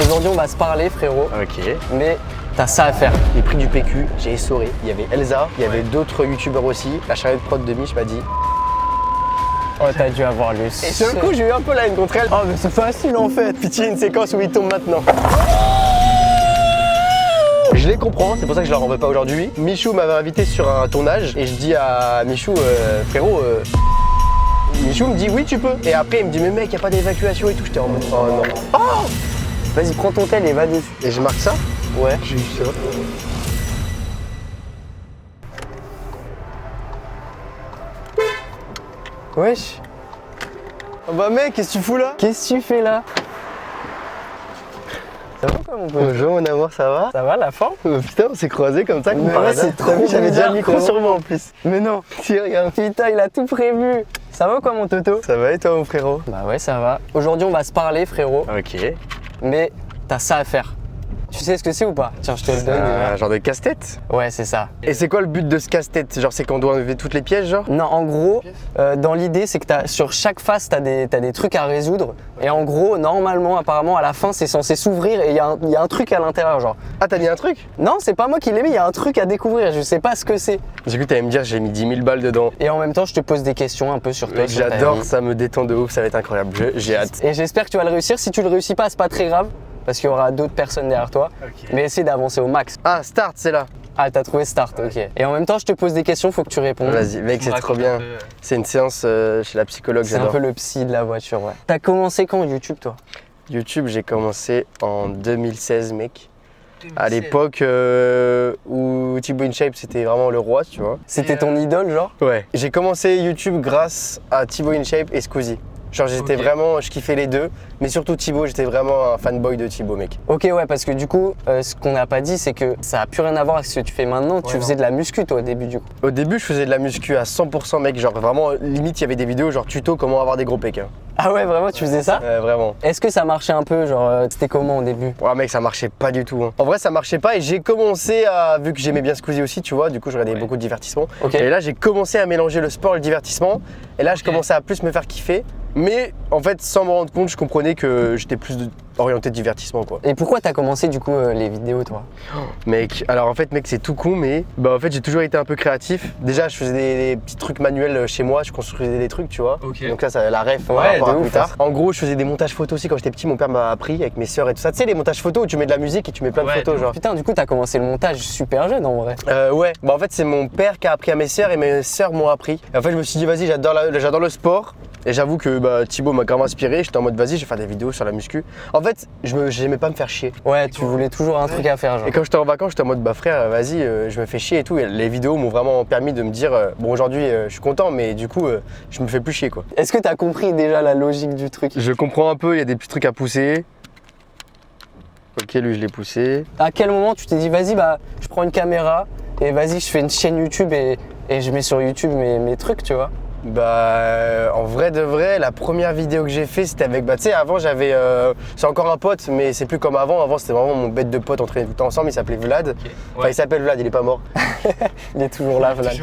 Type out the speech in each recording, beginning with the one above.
Aujourd'hui, on va se parler, frérot. Ok. Mais t'as ça à faire. J'ai pris du PQ, j'ai essoré. Il y avait Elsa, il y avait d'autres youtubeurs aussi. La charrette prod de Mich m'a dit. Oh, t'as dû avoir lu. Et sur le coup, j'ai eu un peu la haine contre elle. Oh, mais c'est facile en fait. Pitié, une séquence où il tombe maintenant. Je les comprends, c'est pour ça que je leur en veux pas aujourd'hui. Michou m'avait invité sur un tournage et je dis à Michou, frérot, Michou me dit oui tu peux. Et après il me dit mais mec, y a pas d'évacuation et tout. J'étais en mode oh non. Oh, vas-y, prends ton tel et va dessus. Et je marque ça. Ouais. J'ai eu ça. Wesh. Oh bah mec, qu'est-ce que tu fous là? Qu'est-ce que tu fais là? Ça va quoi mon pote? Bonjour mon amour, ça va? Ça va la forme? Putain, on s'est croisés comme ça. Mais ouais, c'est trop J'avais déjà bizarre, le micro frérot. sur moi en plus. Mais non. Si, regarde. Putain, il a tout prévu. Ça va quoi mon toto? Ça va et toi mon frérot? Bah ouais, ça va. Aujourd'hui, on va se parler, frérot. Ok. Mais t'as ça à faire. Tu sais ce que c'est ou pas? Tiens, je te le donne. Un genre de casse-tête? Ouais, c'est ça. Et c'est quoi le but de ce casse-tête? Genre c'est qu'on doit enlever toutes les pièces genre? Non, en gros, dans l'idée, c'est que sur chaque face, t'as des trucs à résoudre. Et en gros, normalement, apparemment, à la fin, c'est censé s'ouvrir et il y a un truc à l'intérieur, genre. Ah t'as mis un truc? Non, c'est pas moi qui l'ai mis, il y a un truc à découvrir. Je sais pas ce que c'est. J'ai cru que t'allais me dire j'ai mis 10 000 balles dedans. Et en même temps, je te pose des questions un peu sur toi. sur ta J'adore, vie. ça me détend de ouf, ça va être incroyable, j'ai hâte. Et j'espère que tu vas le réussir. Si tu le réussis pas, c'est pas très grave. Parce qu'il y aura d'autres personnes derrière toi. Ok. Mais essaie d'avancer au max. Ah start c'est là. Ah, t'as trouvé start, ok. Et en même temps, je te pose des questions, faut que tu répondes. Vas-y mec c'est trop bien. C'est une séance chez la psychologue, C'est un j'adore. peu le psy de la voiture, ouais. T'as commencé quand YouTube, toi? YouTube j'ai commencé en 2016 mec. À l'époque où Thibaut InShape c'était vraiment le roi tu vois. C'était ton idole, genre? Ouais. J'ai commencé YouTube grâce à Thibaut InShape et Squeezie. Genre j'étais vraiment, je kiffais les deux, mais surtout Thibaut, j'étais vraiment un fanboy de Thibaut mec. Ok, ouais, parce que du coup, ce qu'on n'a pas dit, c'est que ça a plus rien à voir avec ce que tu fais maintenant. Tu faisais de la muscu, toi, au début, du coup. Au début je faisais de la muscu à 100% mec, genre vraiment limite il y avait des vidéos genre tuto comment avoir des gros pecs. Hein. Ah ouais, vraiment, tu faisais ça? Vraiment. Est-ce que ça marchait un peu, genre, c'était comment au début? Ouais mec ça marchait pas du tout. Hein. En vrai ça marchait pas et j'ai commencé à, vu que j'aimais bien Squeezie aussi tu vois, du coup je regardais beaucoup de divertissement. Ok. Et là j'ai commencé à mélanger le sport et le divertissement et là je commençais à plus me faire kiffer. Mais en fait sans me rendre compte je comprenais que j'étais plus orienté divertissement quoi. Et pourquoi t'as commencé, du coup, les vidéos, toi? Mec, alors en fait mec c'est tout con mais bah en fait j'ai toujours été un peu créatif. Déjà je faisais des petits trucs manuels chez moi, je construisais des trucs tu vois. Donc là ça la ref par rapport à de plus ouf, tard. En gros je faisais des montages photos aussi quand j'étais petit, mon père m'a appris avec mes sœurs et tout ça. Tu sais les montages photos où tu mets de la musique et tu mets plein de photos genre. Putain, du coup, t'as commencé le montage super jeune, en vrai. Ouais, bah en fait c'est mon père qui a appris à mes sœurs et mes sœurs m'ont appris. Et en fait je me suis dit vas-y j'adore le sport. Et j'avoue que bah, Thibaut m'a grave inspiré, j'étais en mode vas-y je vais faire des vidéos sur la muscu. En fait j'aimais pas me faire chier. Ouais, tu voulais toujours un truc à faire, genre. Et quand j'étais en vacances j'étais en mode bah frère vas-y je me fais chier et tout. Et les vidéos m'ont vraiment permis de me dire bon aujourd'hui je suis content mais du coup je me fais plus chier quoi. Est-ce que t'as compris déjà la logique du truc? Je comprends un peu, il y a des petits trucs à pousser. Ok lui je l'ai poussé. À quel moment tu t'es dit, vas-y, bah, je prends une caméra et vas-y, je fais une chaîne YouTube et je mets sur YouTube mes trucs, tu vois? Bah en vrai de vrai la première vidéo que j'ai fait c'était avec bah tu sais avant j'avais c'est encore un pote mais c'est plus comme avant c'était vraiment mon bête de pote, on traînait tout le temps ensemble, il s'appelait Vlad. Enfin il s'appelle Vlad, il est pas mort. Il est toujours là, Vlad.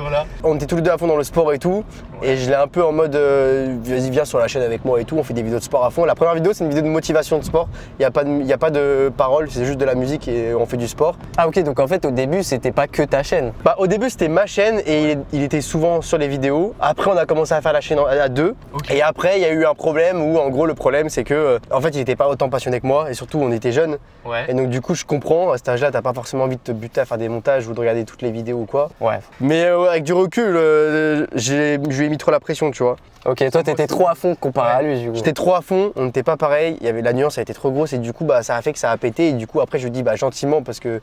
On était tous les deux à fond dans le sport et tout et je l'ai un peu en mode vas-y viens sur la chaîne avec moi et tout, on fait des vidéos de sport à fond. La première vidéo c'est une vidéo de motivation de sport, il y a pas de paroles, c'est juste de la musique et on fait du sport. Ah ok, donc en fait au début c'était pas que ta chaîne. Bah au début c'était ma chaîne et il était souvent sur les vidéos. Après on a commencé à faire la chaîne à deux. Et après il y a eu un problème où en gros le problème c'est que en fait il était pas autant passionné que moi et surtout on était jeunes. Et donc du coup je comprends, à cet âge là t'as pas forcément envie de te buter à faire des montages ou de regarder toutes les vidéos ou quoi. Ouais. Mais avec du recul je lui ai mis trop la pression tu vois. Ok, toi t'étais trop à fond comparé à lui du coup. J'étais trop à fond, on n'était pas pareil, il y avait la nuance, elle était trop grosse et du coup bah ça a fait que ça a pété et du coup après je lui dis bah gentiment parce que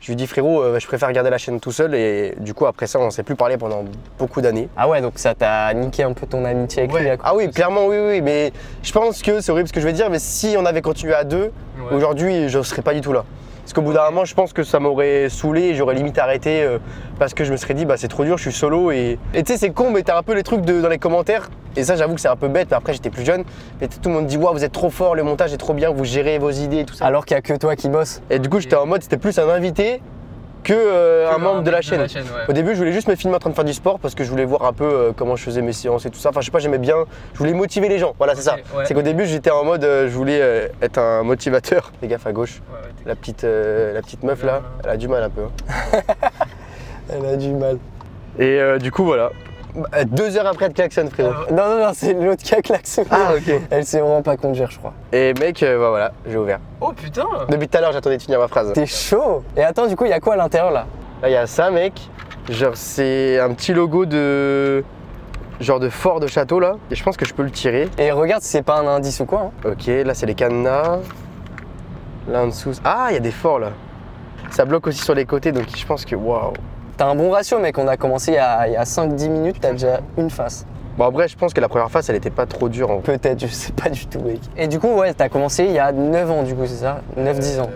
je lui dis frérot je préfère regarder la chaîne tout seul et du coup après ça on s'est plus parlé pendant beaucoup d'années. Ah ouais, donc ça t'a niqué un peu ton amitié avec lui. Ah oui clairement oui mais je pense que c'est horrible ce que je vais dire mais si on avait continué à deux aujourd'hui je serais pas du tout là. Parce qu'au bout d'un moment, je pense que ça m'aurait saoulé et j'aurais limite arrêté parce que je me serais dit, bah c'est trop dur, je suis solo. Et tu sais, c'est con, mais t'as un peu les trucs dans les commentaires. Et ça, j'avoue que c'est un peu bête, mais après, j'étais plus jeune. Et tout le monde dit, waouh, vous êtes trop fort, le montage est trop bien, vous gérez vos idées et tout ça. Alors qu'il y a que toi qui bosse. Et du coup, j'étais en mode, c'était plus un invité. que un membre de la chaîne. ouais. Au début, je voulais juste me filmer en train de faire du sport parce que je voulais voir un peu comment je faisais mes séances et tout ça. Enfin, je sais pas, j'aimais bien, je voulais motiver les gens. Voilà, c'est Ok, ça. ouais. C'est qu'au début, j'étais en mode, je voulais être un motivateur. Fais gaffe à gauche. Ouais, La petite meuf là, elle a du mal un peu. Hein. Elle a du mal. Et du coup, voilà. 2 heures après, de klaxon, frérot. Non, c'est l'autre qui a klaxonné. Ah, ok. Elle sait vraiment pas conduire, je crois. Et mec, bah voilà, j'ai ouvert. Oh putain. Depuis tout à l'heure, j'attendais de finir ma phrase. T'es chaud. Et attends, du coup, il y a quoi à l'intérieur là? Là, il y a ça, mec. Genre, c'est un petit logo de. Genre de fort de château là. Et je pense que je peux le tirer. Et regarde si c'est pas un indice ou quoi. Hein. Ok, là, c'est les cadenas. Là en dessous. Ah, il y a des forts là. Ça bloque aussi sur les côtés, donc je pense que waouh. T'as un bon ratio, mec. On a commencé il y a 5-10 minutes, t'as déjà une face. Bon, en vrai, je pense que la première face, elle était pas trop dure en vrai. Peut-être, je sais pas du tout, mec. Et du coup, ouais, t'as commencé il y a 9 ans, du coup, c'est ça? 9-10 ans.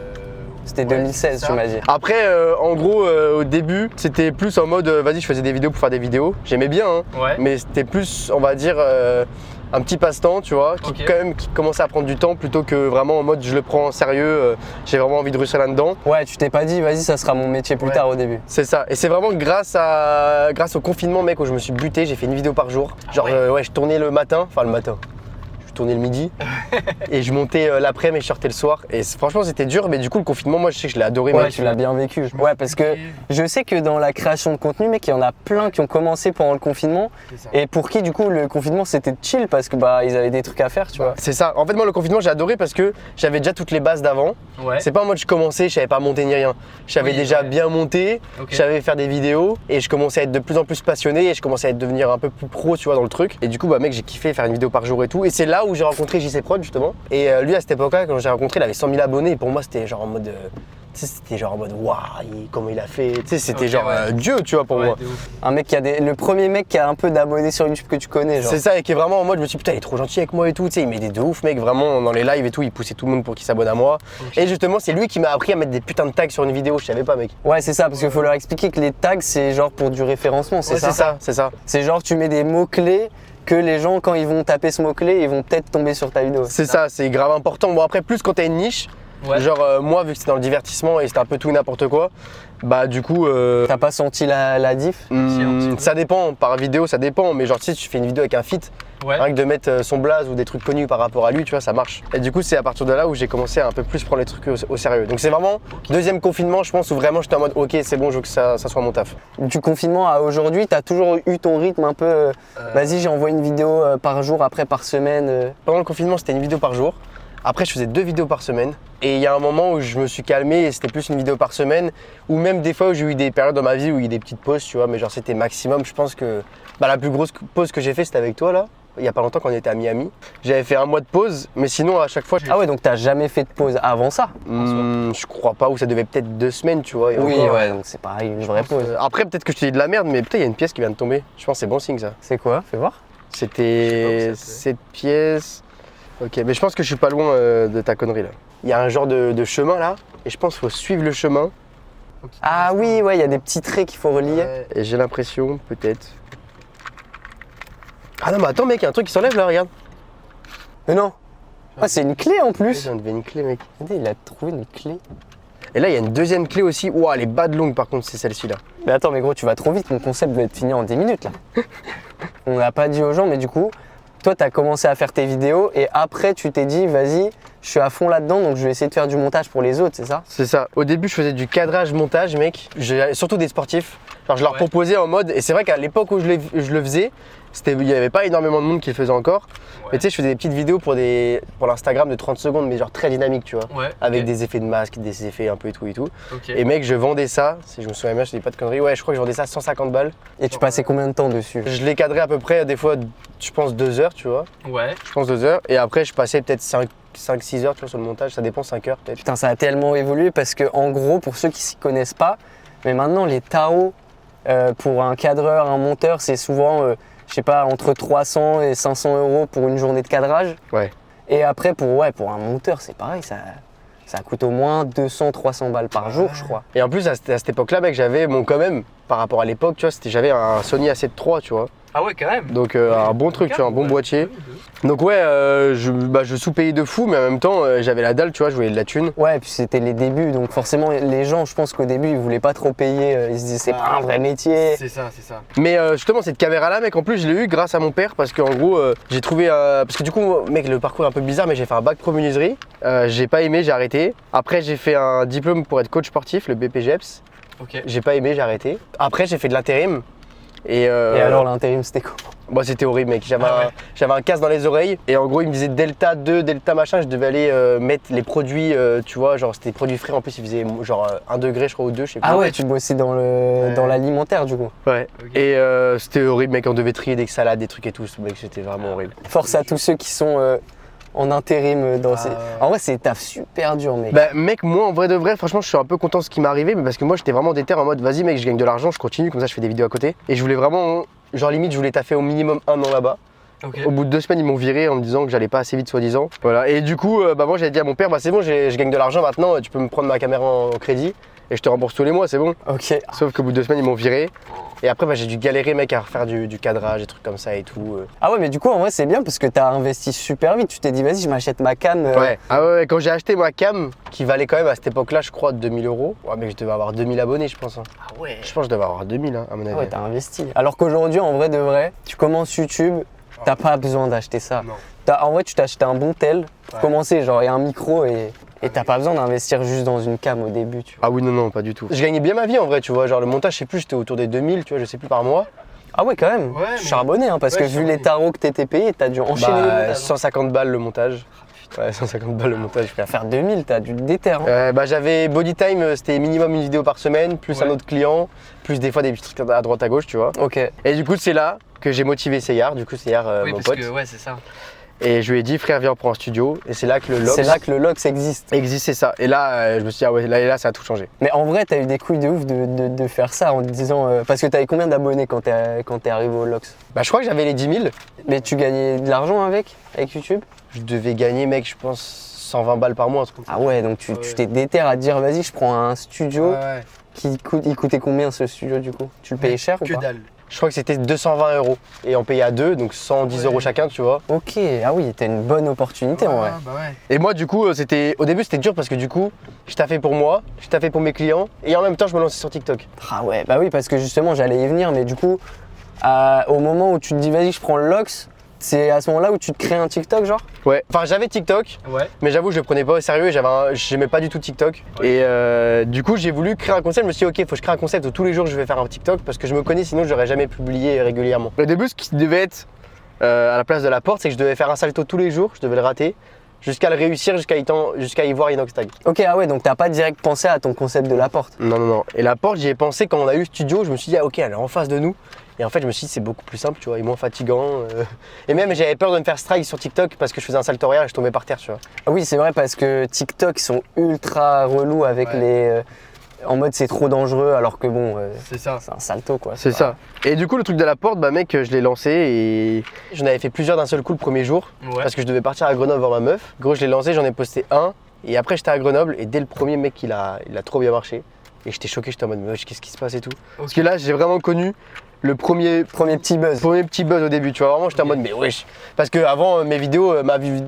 C'était 2016, tu m'as dit. Après, en gros, au début, c'était plus en mode, vas-y, je faisais des vidéos pour faire des vidéos. J'aimais bien, hein, Ouais. mais c'était plus, on va dire, un petit passe-temps, tu vois, qui Ok. quand même qui commençait à prendre du temps plutôt que vraiment en mode, je le prends en sérieux, j'ai vraiment envie de réussir là-dedans. Ouais, tu t'es pas dit, vas-y, ça sera mon métier plus Ouais. tard au début. C'est ça, et c'est vraiment grâce au confinement, mec, où je me suis buté, j'ai fait une vidéo par jour. Genre, ouais. je tournais le matin, je tournais le midi, et je montais l'après-midi et je sortais le soir. Et franchement, c'était dur, mais du coup, le confinement, moi, je sais que je l'ai adoré. Ouais, mec. tu l'as bien vécu. Ouais, parce que je sais que dans la création de contenu, mec, il y en a plein qui ont commencé pendant le confinement et pour qui, du coup, le confinement c'était chill parce que bah ils avaient des trucs à faire, tu vois. C'est ça. En fait, moi, le confinement, j'ai adoré parce que j'avais déjà toutes les bases d'avant. Ouais. C'est pas en mode je commençais, je savais pas monter ni rien. Je savais Oui, déjà ouais. bien monter, Ok. je savais faire des vidéos et je commençais à être de plus en plus passionné et je commençais à devenir un peu plus pro, tu vois, dans le truc. Et du coup, bah mec, j'ai kiffé faire une vidéo par jour et tout. Et c'est là où j'ai rencontré JC Prod justement. Et lui, à cette époque-là, quand j'ai rencontré, il avait 100 000 abonnés et pour moi, c'était genre en mode. Tu sais, c'était genre en mode waouh, comment il a fait. Tu sais, c'était Ok, genre ouais. Dieu, tu vois, pour Ouais, moi. de ouf. Un mec qui a le premier mec qui a un peu d'abonnés sur YouTube que tu connais, genre. C'est ça, et qui est vraiment en mode, je me suis dit, putain, il est trop gentil avec moi et tout. Tu sais, il m'aidait de ouf, mec, vraiment, dans les lives et tout, il poussait tout le monde pour qu'il s'abonne à moi. Ok. Et justement, c'est lui qui m'a appris à mettre des putains de tags sur une vidéo, je savais pas, mec. Ouais, c'est ça, parce qu'il faut leur expliquer que les tags c'est genre pour du référencement, c'est Ouais, ça. c'est ça. C'est genre tu mets des mots-clés que les gens, quand ils vont taper ce mot-clé, ils vont peut-être tomber sur ta vidéo. C'est ça, c'est grave important. Bon, après, plus quand t'as une niche, Ouais. genre moi, vu que c'était dans le divertissement et c'était un peu tout et n'importe quoi, bah du coup. T'as pas senti la diff? Si, un petit peu. Ça dépend, par vidéo ça dépend, mais genre si tu fais une vidéo avec un feat, Ouais. rien que de mettre son blaze ou des trucs connus par rapport à lui, tu vois, ça marche. Et du coup, c'est à partir de là où j'ai commencé à un peu plus prendre les trucs au sérieux. Donc c'est vraiment deuxième confinement, je pense, où vraiment j'étais en mode ok, c'est bon, je veux que ça soit mon taf. Du confinement à aujourd'hui, t'as toujours eu ton rythme un peu. Vas-y, j'envoie une vidéo par jour, après par semaine. Pendant le confinement, c'était une vidéo par jour. Après, je faisais 2 vidéos par semaine. Et il y a un moment où je me suis calmé et c'était plus une vidéo par semaine. Ou même des fois où j'ai eu des périodes dans ma vie où il y a eu des petites pauses, tu vois. Mais genre, c'était maximum. Je pense que la plus grosse pause que j'ai fait, c'était avec toi là. Il y a pas longtemps quand on était à Miami. J'avais fait 1 mois de pause. Mais sinon, à chaque fois, Ah ouais, donc t'as jamais fait de pause avant ça? je crois pas. Ou ça devait peut-être 2 semaines, tu vois. Et Oui, encore, ouais, donc c'est pareil, une vraie pause. Après, peut-être que je te dis de la merde, mais putain, il y a une pièce qui vient de tomber. Je pense que c'est bon signe ça. C'est quoi? Fais voir. C'était Je sais pas où ça cette pièce. Ok, mais je pense que je suis pas loin de ta connerie là. Il y a un genre de chemin là, et je pense qu'il faut suivre le chemin. Ah oui, ouais, il y a des petits traits qu'il faut relier. Et j'ai l'impression, peut-être. Ah non, mais attends, mec, il y a un truc qui s'enlève là, regarde. Mais non. Ah, c'est une clé en plus. J'ai enlevé une clé, mec. Regardez, il a trouvé une clé. Et là, il y a une deuxième clé aussi. Ouah, elle est bad longue par contre, c'est celle-ci là. Mais attends, mais gros, tu vas trop vite. Mon concept va être fini en 10 minutes là. On n'a pas dit aux gens, mais du coup, toi, t'as commencé à faire tes vidéos et après, tu t'es dit, vas-y, je suis à fond là-dedans, donc je vais essayer de faire du montage pour les autres, c'est ça? C'est ça. Au début, je faisais du cadrage, montage, mec. Surtout des sportifs. Genre, je leur Ouais. proposais en mode. Et c'est vrai qu'à l'époque où je le faisais, il n'y avait pas énormément de monde qui le faisait encore. Ouais. Mais tu sais, je faisais des petites vidéos pour l'Instagram de 30 secondes, mais genre très dynamiques, tu vois. Ouais. Avec ok. des effets de masque, des effets un peu et tout et tout. Ok. Et mec, je vendais ça, si je me souviens bien, je te dis pas de conneries. Ouais, je crois que je vendais ça 150 balles. Et tu passais combien de temps dessus? Je l'ai cadré à peu près, des fois, je pense 2 heures, tu vois. Ouais. Je pense 2 heures. Et après, je passais peut-être 5-6 heures, tu vois, sur le montage. Ça dépend, 5 heures peut-être. Putain, ça a tellement évolué parce que, en gros, pour ceux qui s'y connaissent pas, mais maintenant, les tarots pour un cadreur, un monteur, c'est souvent, je sais pas, entre 300 et 500 euros pour une journée de cadrage. Ouais. Et après, pour un monteur, c'est pareil, ça coûte au moins 200-300 balles par jour, je crois. Et en plus, à cette époque-là, mec, j'avais, bon, quand même, par rapport à l'époque, tu vois, j'avais un Sony A7 III, tu vois. Ah ouais, quand même. Donc un bon truc, tu vois, un bon boîtier. Donc ouais, je sous-payais de fou, mais en même temps, j'avais la dalle, tu vois, je voulais de la thune. Ouais, et puis c'était les débuts, donc forcément, les gens, je pense qu'au début, ils voulaient pas trop payer. Ils se disaient, c'est pas un vrai métier. C'est ça, c'est ça. Mais justement, cette caméra-là, mec, en plus, je l'ai eu grâce à mon père, parce qu'en gros, j'ai trouvé parce que du coup, mec, le parcours est un peu bizarre, mais j'ai fait un bac pro menuiserie. J'ai pas aimé, j'ai arrêté. Après, j'ai fait un diplôme pour être coach sportif, le BPGEPS. Ok. J'ai pas aimé, j'ai arrêté. Après, j'ai fait de l'intérim. Et alors, l'intérim, c'était quoi? Bah, c'était horrible, mec. J'avais un casque dans les oreilles et en gros, il me disait Delta 2, Delta machin. Je devais aller mettre les produits, tu vois, genre c'était des produits frais. En plus, il faisait genre 1 degré, je crois, ou 2, je sais plus. Ah ouais, tu bossais dans l'alimentaire, du coup. Ouais. Ok. Et c'était horrible, mec. On devait trier des salades, des trucs et tout. Mec, c'était vraiment horrible. Force à tous ceux qui sont en intérim dans ces. ouais. En vrai, c'est taf super dur, mec. Bah, mec, moi, en vrai de vrai, franchement, je suis un peu content de ce qui m'est arrivé, mais parce que moi, j'étais vraiment déter en mode, vas-y, mec, je gagne de l'argent, je continue, comme ça, je fais des vidéos à côté. Et je voulais vraiment, genre limite, je voulais taffer au minimum 1 an là-bas. Ok. Au bout de 2 semaines, ils m'ont viré en me disant que j'allais pas assez vite, soi-disant. Voilà. Et du coup, bah, moi, j'avais dit à mon père, bah, c'est bon, je gagne de l'argent maintenant, tu peux me prendre ma caméra en crédit et je te rembourse tous les mois, c'est bon. Ok. Sauf qu'au bout de 2 semaines, ils m'ont viré. Et après, bah, j'ai dû galérer, mec, à refaire du cadrage, des trucs comme ça et tout. Ah ouais, mais du coup, en vrai, c'est bien parce que t'as investi super vite. Tu t'es dit, vas-y, je m'achète ma cam. Ouais. Ah ouais, quand j'ai acheté ma cam, qui valait quand même à cette époque-là, je crois, 2000 €. Ouais, mais je devais avoir 2000 abonnés, je pense. Hein. Ah ouais. Je pense que je devais avoir 2000, hein, à mon avis. Ah ouais, t'as investi. Alors qu'aujourd'hui, en vrai de vrai, tu commences YouTube, t'as pas besoin d'acheter ça. Non. En vrai, tu t'as acheté un bon tel pour Ouais. commencer, genre, et un micro et t'as pas besoin d'investir juste dans une cam au début, tu vois. Ah oui, non, pas du tout. Je gagnais bien ma vie en vrai, tu vois. Genre le montage, je sais plus, j'étais autour des 2000, tu vois, je sais plus par mois. Ah ouais, quand même. Ouais, Tu mais- charbonnais, hein, parce Ouais, que vu charbonné. les tarots que t'étais payé, t'as dû enchaîner les Bah, montages. 150 balles le montage. Ouais, 150 balles le montage. Tu vas faire 2000, t'as du déter. Hein. Bah, j'avais Body Time, c'était minimum une vidéo par semaine, plus Ouais. un autre client, plus des fois des petits trucs à droite à gauche, tu vois. Ok. Et du coup, c'est là que j'ai motivé Seyar, du coup, Seyar, Oui, mon parce pote. que ouais, c'est ça. Et je lui ai dit, frère, viens, on prend un studio. Et c'est là que le Lox C'est là que le Lox existe. existe, c'est ça. Et là, je me suis dit, ah ouais, là, ça a tout changé. Mais en vrai, t'as eu des couilles de ouf de faire ça en te disant. Parce que t'avais combien d'abonnés quand t'es arrivé au Lox? Bah, je crois que j'avais les 10 000. Mais tu gagnais de l'argent avec YouTube? Je devais gagner, mec, je pense 120 balles par mois, un truc comme ça. Ah ouais, donc tu Ouais. t'es déter à te dire, vas-y, je prends un studio. Ouais. Il coûtait combien ce studio du coup? Tu le payais cher ou Que pas? dalle. Je crois que c'était 220 €. Et on payait à deux, donc 110 € chacun, tu vois. Ok, ah oui, t'as une bonne opportunité en vrai. Bah ouais. Et moi, du coup, au début, c'était dur parce que du coup, je taffais pour moi, je taffais pour mes clients, et en même temps, je me lançais sur TikTok. Ah ouais, bah oui, parce que justement, j'allais y venir, mais du coup, au moment où tu te dis, vas-y, je prends le Lox, c'est à ce moment-là où tu te crées un TikTok, genre? Ouais. Enfin, j'avais TikTok, Ouais. mais j'avoue, je le prenais pas au sérieux et j'aimais pas du tout TikTok. Ouais. Et du coup, j'ai voulu créer un concept. Je me suis dit, ok, faut que je crée un concept où tous les jours je vais faire un TikTok parce que je me connais, sinon j'aurais jamais publié régulièrement. Au début, ce qui devait être à la place de la porte, c'est que je devais faire un salto tous les jours, je devais le rater, jusqu'à le réussir, jusqu'à y voir Inoxtag. Ok, ah ouais, donc t'as pas direct pensé à ton concept de la porte. Non. Et la porte, j'y ai pensé quand on a eu le studio, je me suis dit, ah ok, elle est en face de nous. Et en fait, je me suis dit, c'est beaucoup plus simple, tu vois, et moins fatigant. Et même, j'avais peur de me faire strike sur TikTok parce que je faisais un salto arrière et je tombais par terre, tu vois. Ah oui, c'est vrai, parce que TikTok, ils sont ultra relous avec Ouais. les. En mode, c'est trop dangereux, alors que bon, C'est ça. c'est un salto quoi. C'est ça. Et du coup, le truc de la porte, bah mec, je l'ai lancé et j'en avais fait plusieurs d'un seul coup le premier jour Ouais. parce que je devais partir à Grenoble voir ma meuf. Gros, je l'ai lancé, j'en ai posté un et après j'étais à Grenoble et dès le premier mec, il a trop bien marché. Et j'étais choqué, j'étais en mode, mais wesh, qu'est-ce qui se passe et tout. Parce que là, j'ai vraiment connu le premier Premier petit buzz. au début, tu vois. Vraiment, j'étais en mode, mais wesh. Parce que avant, ma vidéo